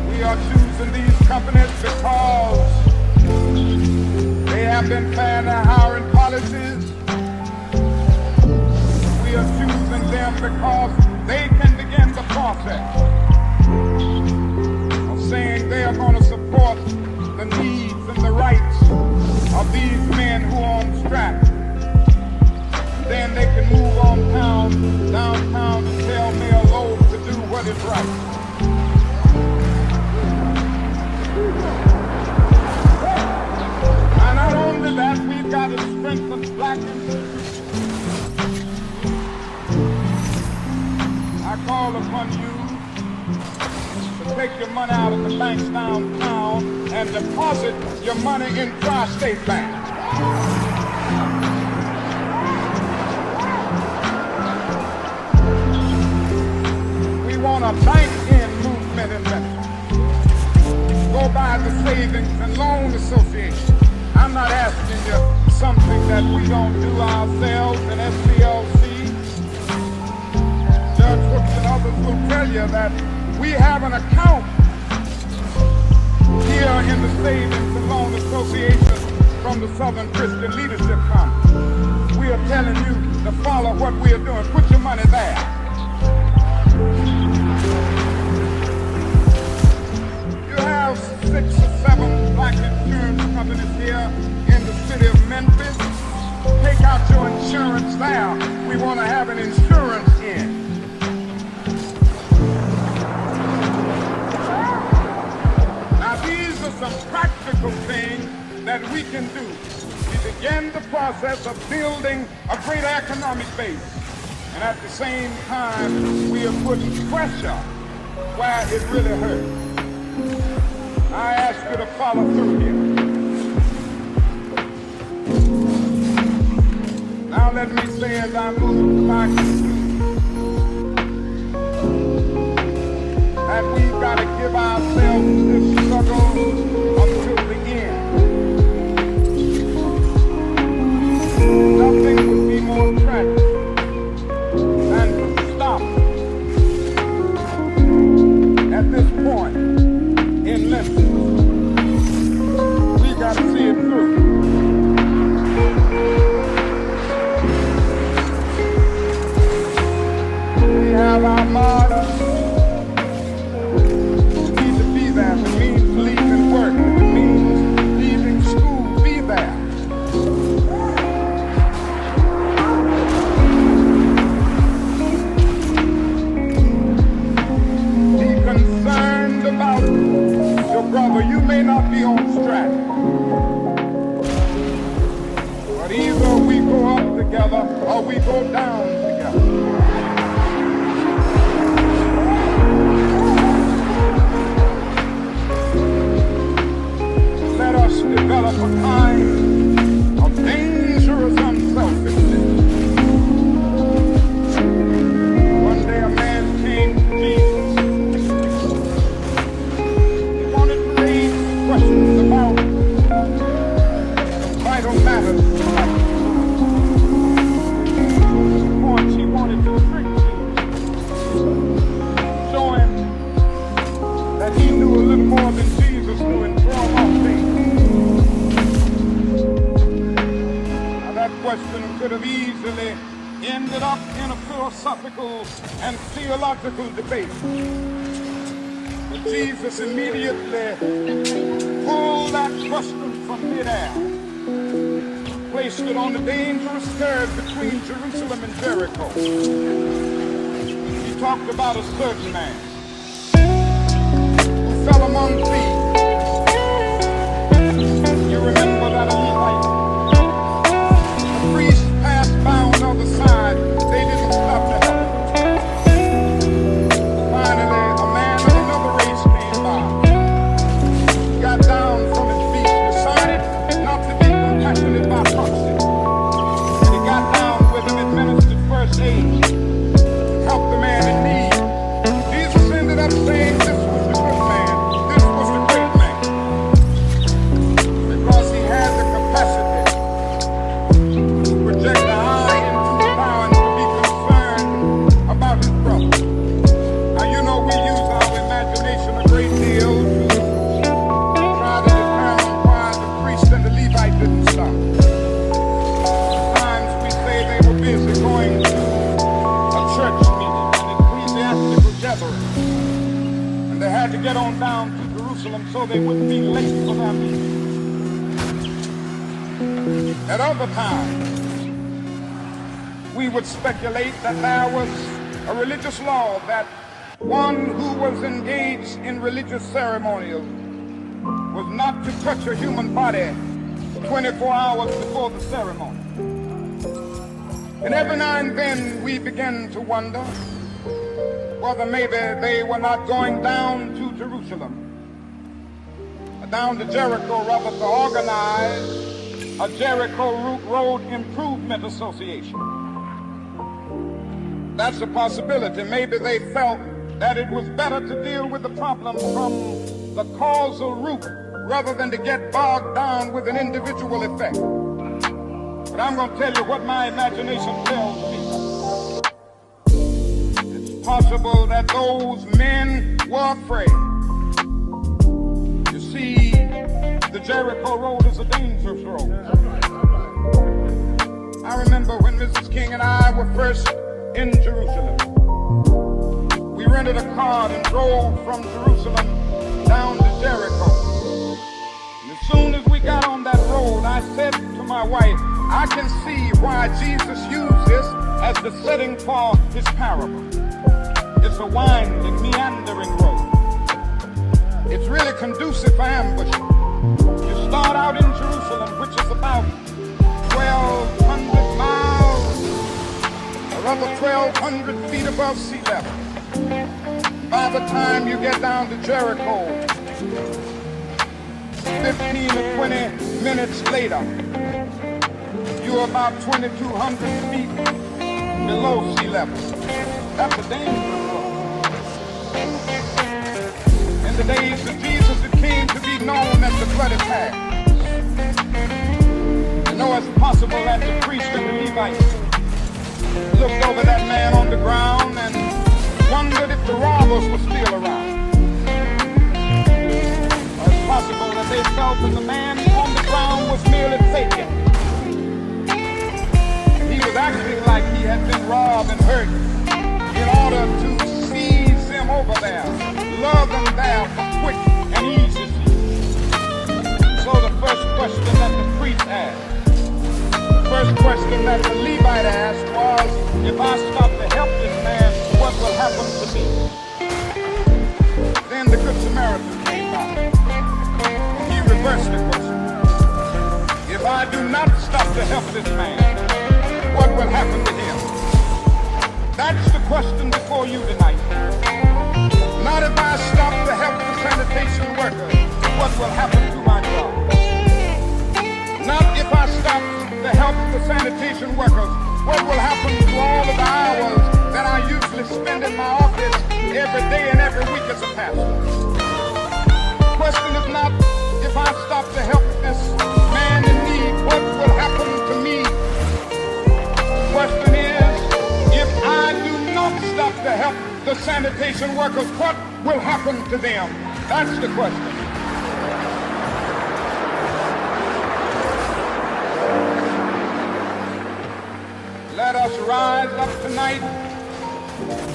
We are choosing these companies because they have been fair in their hiring policies. We are choosing them because they can begin the process of saying they are going to support the needs and the rights of these men who are on strike. And then they can move on downtown and tell Mayor Loeb to do what is right. And not only that, we've got to strengthen black institutions. I call upon you to take your money out of the banks downtown and deposit your money in Tri-State Bank. We want a bank-in movement in Memphis. Go by the Savings and Loan Association. I'm not asking you something that we don't do ourselves in SCLC. Judge Hooks and others will tell you that we have an account here in the Savings and Loan Association from the Southern Christian Leadership Conference. We are telling you to follow what we are doing. Put your money there. You have 6 or 7 black insurance companies here in the city of Memphis. Take out your insurance there. We want to have an insurance in. These are some practical things that we can do. We begin the process of building a greater economic base. And at the same time, we are putting pressure where it really hurts. I ask you to follow through here. Now let me say as I move to my conclusion, that we've got to give ourselves this struggle until the end. Nothing would be more tragic than to stop at this point in Memphis. We got to see it through. We have our martyrs. It means leaving work. It means leaving school. Be there. Be concerned about your brother. You may not be on strike, but either we go up together or we go down together. Let us develop a kind of dangerous unselfishness. One day a man came to Jesus. He wanted to raise questions about vital matters of life. Points he wanted to trick Jesus, show him that he knew a little more than Jesus knew and throw him off base. Now that question could have easily ended up in a philosophical and theological debate. But Jesus immediately pulled that question from midair, placed it on the dangerous curve between Jerusalem and Jericho. He talked about a certain man who fell among thieves. You remember that a Levite, a priest passed by on the other side. They didn't stop to help him. Finally, a man of another race came by. He got down from his feet, decided not to be compassionate by proxy. And he got down with him, administered first aid, helped the man in need. Jesus ended up saying this was the good man, this was the great man, because he had the capacity to project the eye into the power and to be concerned about his brother. Now you know we use our imagination a great deal to try to determine why the priest and the Levite didn't stop. Sometimes we say they were busy going to a church meeting, an ecclesiastical gathering, and they had to get on down to Jerusalem so they wouldn't be late for their meeting. At other times, we would speculate that there was a religious law that one who was engaged in religious ceremonials was not to touch a human body 24 hours before the ceremony. And every now and then we begin to wonder whether maybe they were not going down to Jerusalem, down to Jericho, rather, to organize a Jericho Road Improvement Association. That's a possibility. Maybe they felt that it was better to deal with the problem from the causal root rather than to get bogged down with an individual effect. But I'm going to tell you what my imagination tells me. It's possible that those men were afraid. You see, the Jericho Road is a dangerous road. I remember when Mrs. King and I were first in Jerusalem. We rented a car and drove from Jerusalem down to Jericho. And as soon as we got on that road, I said to my wife, I can see why Jesus used this as the setting for his parable. It's a winding, meandering road. It's really conducive for ambushing. You start out in Jerusalem, which is about 1,200 miles, or rather 1,200 feet above sea level. By the time you get down to Jericho, 15 or 20 minutes later, you're about 2,200 feet below sea level. That's a dangerous road. In the days of Jesus, it came to be known as the bloody path. You know, it's possible that the priest and the Levite looked over that man on the ground and wondered if the robbers were still around. Or it's possible that they felt that the man on the ground was merely faking. He was acting like he had been robbed and hurt in order to seize them over there, love them there for quick and easy seize. So the first question that the priest asked, the first question that the Levite asked was, if I stop to help this man, what will happen to me? Then the Good Samaritan came by. He reversed the question. If I do not stop to help this man, what will happen to him? That's the question before you tonight. Not if I stop to help the sanitation workers, what will happen to my job? sanitation workers? What will happen to all of the hours that I usually spend in my office every day and every week as a pastor? The question is not if I stop to help this man in need, what will happen to me? The question is, if I do not stop to help the sanitation workers, what will happen to them? That's the question. Let us rise up tonight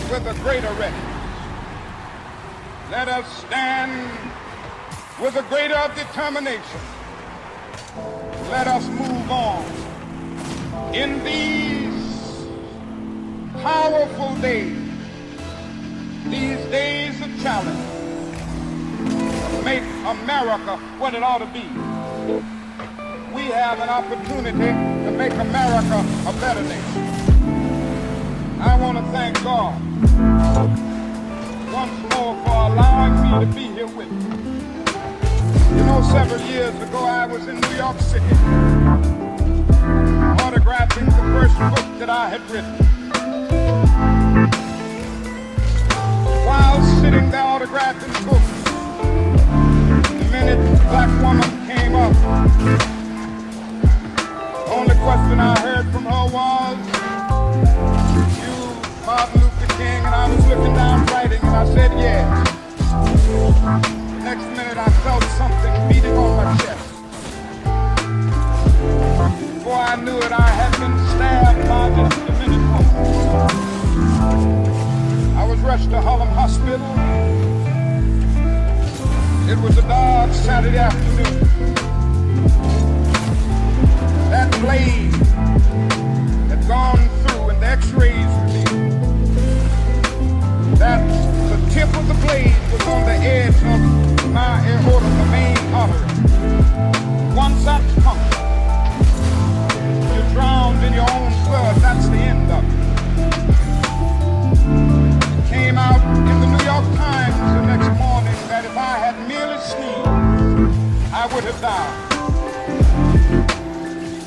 with a greater readiness. Let us stand with a greater determination. Let us move on in these powerful days, these days of challenge, to make America what it ought to be. We have an opportunity to make America a better nation. I want to thank God once more for allowing me to be here with you. You know, several years ago I was in New York City autographing the first book that I had written. While sitting there autographing books, the minute the black woman came up, the only question I heard from her was, "You, Martin Luther King?" And I was looking down writing and I said, "Yes." The next minute I felt something beating on my chest. Before I knew it, I had been stabbed by just a minute more. I was rushed to Harlem Hospital. It was a dark Saturday afternoon. That blade had gone through and the x-rays revealed that the tip of the blade was on the edge of my aorta, the main artery. Once that's pumped, you're drowned in your own blood. That's the end of it. It came out in the New York Times the next morning that if I had merely sneezed, I would have died.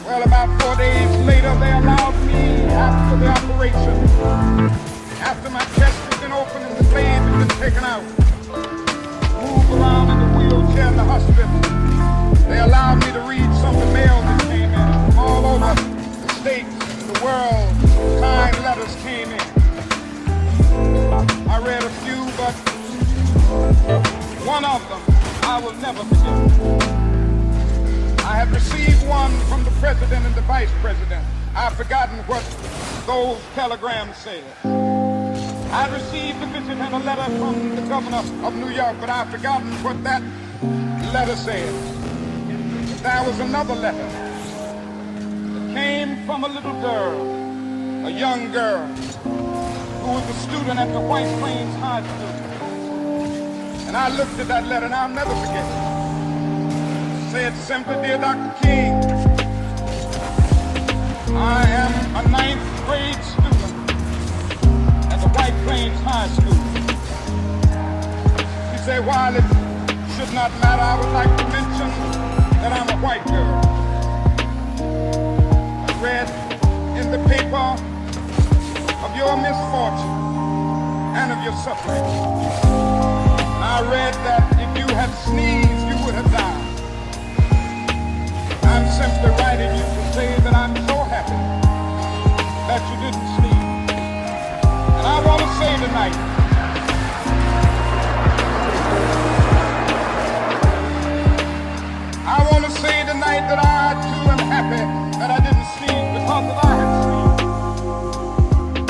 Well, about 4 days later, they allowed me, after the operation, after my chest had been opened and the blade had been taken out, move around in the wheelchair in the hospital. They allowed me to read some of the mail that came in from all over the states, the world. Kind letters came in. I read a few, but one of them I will never forget. I had received one from the president and the vice president. I've forgotten what those telegrams said. I received a visit and a letter from the governor of New York, but I've forgotten what that letter said. But there was another letter that came from a little girl, a young girl, who was a student at the White Plains High School. And I looked at that letter and I'll never forget it. Said simply, "Dear Dr. King, I am a 9th grade student at the White Plains High School." She said, "While it should not matter, I would like to mention that I'm a white girl. I read in the paper of your misfortune and of your suffering. And I read that if you had sneezed, you would have died. I'm simply writing you to say that I'm so happy that you didn't sneeze. And I want to say tonight, that I too am happy that I didn't sneeze, because if I had sneezed,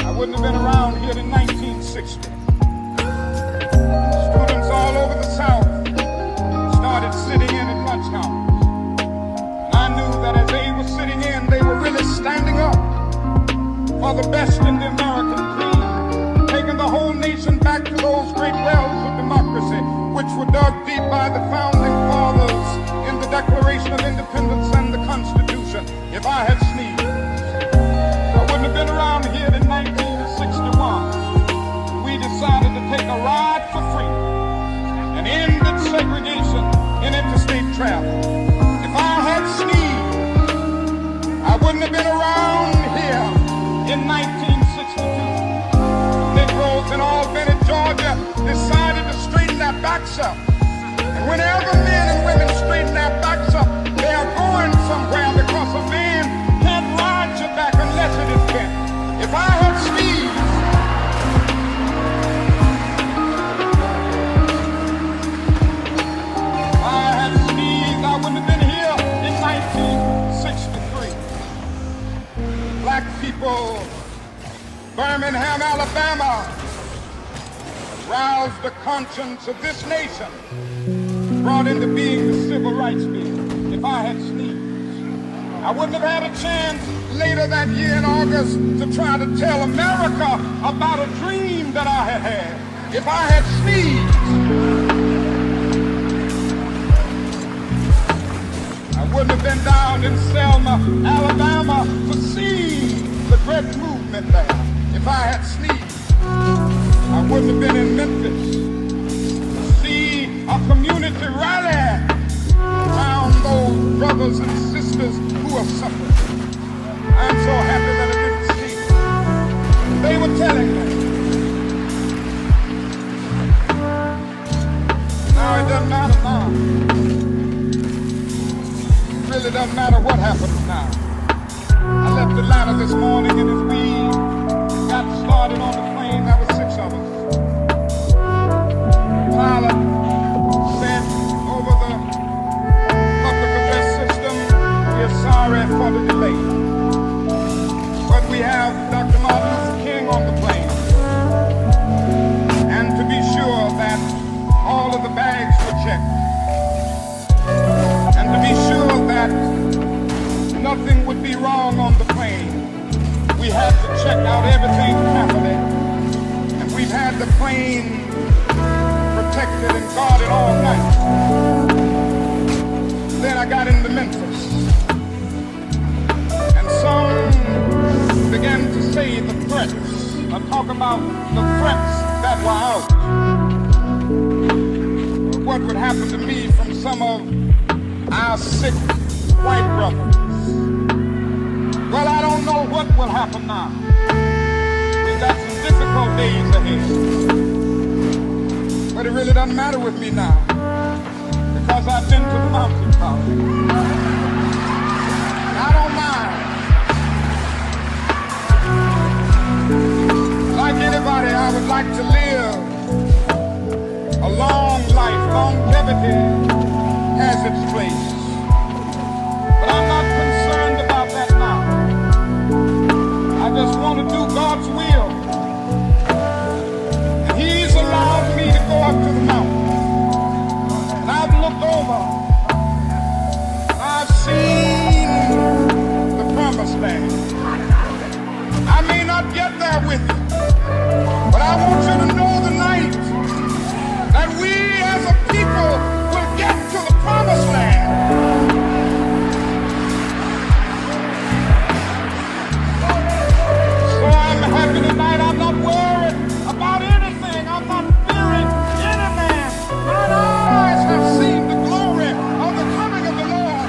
I wouldn't have been around here in 1960. Students all over the South started sitting in at lunch counters. I knew that as they were sitting in, they were really standing up for the best in the American dream, taking the whole nation back to those great wells of democracy, which were dug deep by the founding fathers in the Declaration of Independence and the Constitution. If I had sneezed, I wouldn't have been around here in 1961. We decided to take a ride for freedom and ended segregation in interstate travel. If I had sneezed, I wouldn't have been around in 1962. Negroes in Albany, Georgia decided to straighten their backs up. And whenever men and women straighten their backs up, they are going somewhere, because a man can't ride your back unless it is bent. If I had sneezed, I wouldn't have been here in 1963. Black people, Birmingham, Alabama, roused the conscience of this nation, brought into being the Civil Rights Bill. If I had sneezed, I wouldn't have had a chance later that year in August to try to tell America about a dream that I had had. If I had sneezed, I wouldn't have been down in Selma, Alabama to see the great movement there. If I had sneezed, I wouldn't have been in Memphis to see a community rally around those brothers and sisters who are suffering. I'm so happy that I didn't see it. They were telling me. Now it doesn't matter now. It really doesn't matter what happens now. I left Atlanta this morning, and as we got started on the plane, there were 6 of us. Pilot said over the public address system, "We're sorry for the delay, but we have Dr. Martin Luther King on the plane, and to be sure that all of the bags were checked, and to be sure that nothing would be wrong on the plane, we had to check out everything carefully, and we've had the plane protected and guarded all night." Then I got into Memphis, and some began to say the threats. I talk about the threats that were out. What would happen to me from some of our sick white brothers. Well, I don't know what will happen now. We've got some difficult days ahead. But it really doesn't matter with me now, because I've been to the mountaintop. I don't mind. Like anybody, I would like to live a long life. Longevity has its place. But I'm not concerned about that now. I just want to do God's will. And He's allowed me to go up to the mountain. And I've looked over. I've seen the promised land. I may not get there with you, but I want you to know tonight that we as a people will get to the promised land. So I'm happy tonight. I'm not worried about anything. I'm not fearing any man. Mine eyes have seen the glory of the coming of the Lord.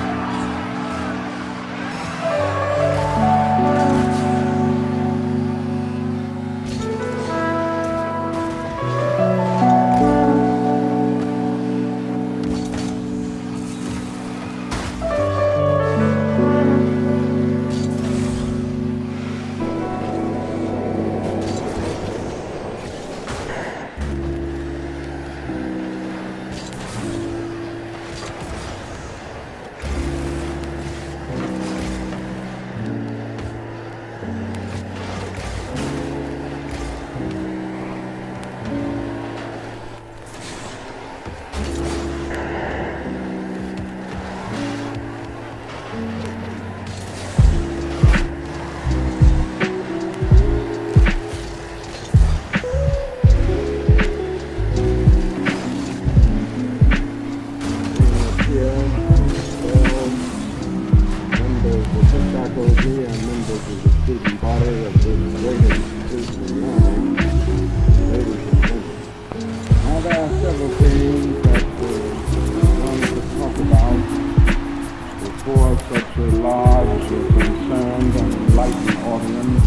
for such a large, concerned, and enlightened audience.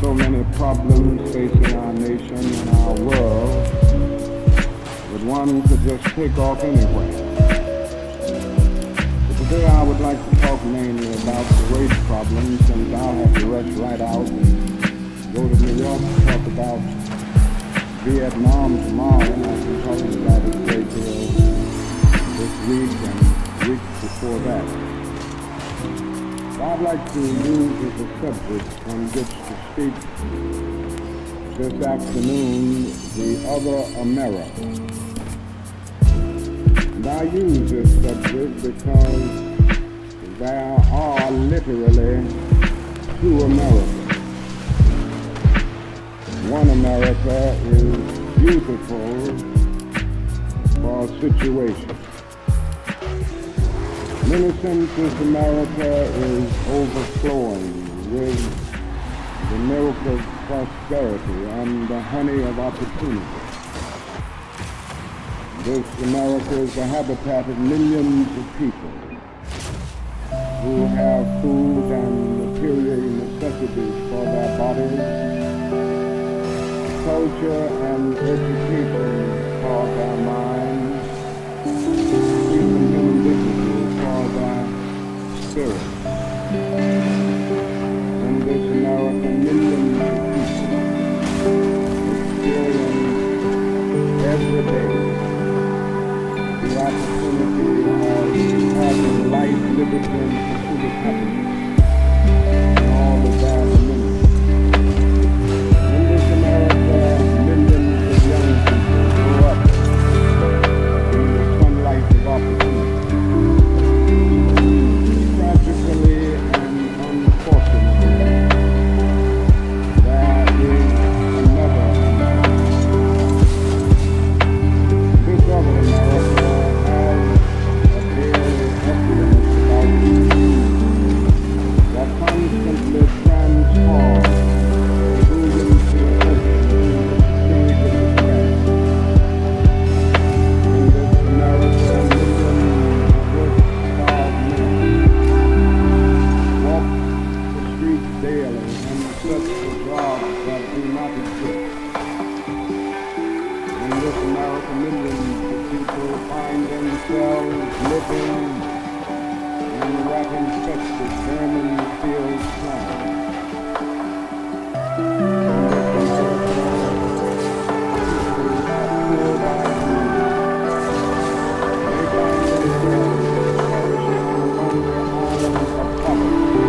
so many problems facing our nation and our world that one could just take off anywhere. But today I would like to talk mainly about the race problem, since I'll have to rush right out and go to New York to talk about Vietnam tomorrow, and I've been talking about it a great deal this week and weeks before that. I'd like to use as a subject on which to speak this afternoon the other America. And I use this subject because there are literally two Americas. One America is beautiful for a situation. In many senses, America is overflowing with the milk of prosperity and the honey of opportunity. This America is the habitat of millions of people who have food and material necessities for their bodies, culture and education for their minds, even human dignity for their spirit. In this America, millions of people experience every day the opportunity of having life, liberty, and pursuit of happiness and all that there are. In this America, millions of young people grow up in the sunlight of opportunity. Tragically and unfortunately, there is another America. This other America has a daily influence about you that constantly transforms the illusions to the shade of the sky. In this America, millions of work-starved men walk the streets daily in search for jobs that do not exist. In this America, millions of people find themselves living in rat-infested, vermin-filled slums. In this America, people are poor by food. They find themselves perishing on a lonely island of poverty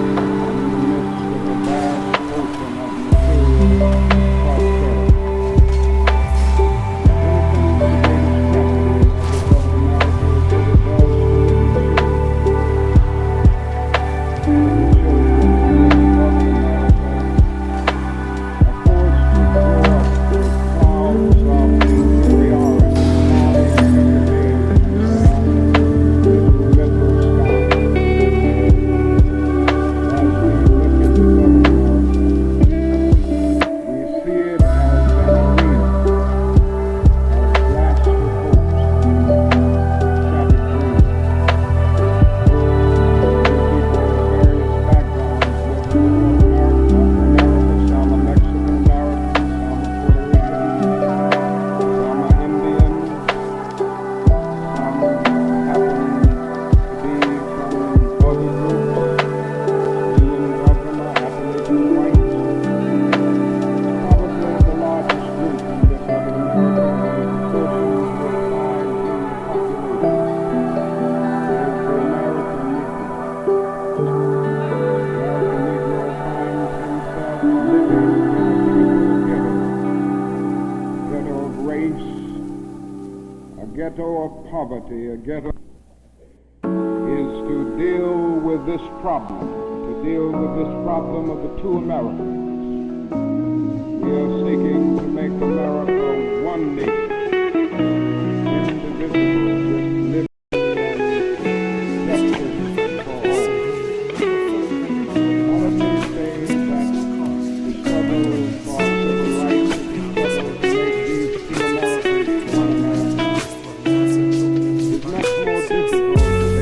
in the midst of a vast ocean of material prosperity. Ghetto of poverty, a ghetto is to deal with this problem of the two Americas.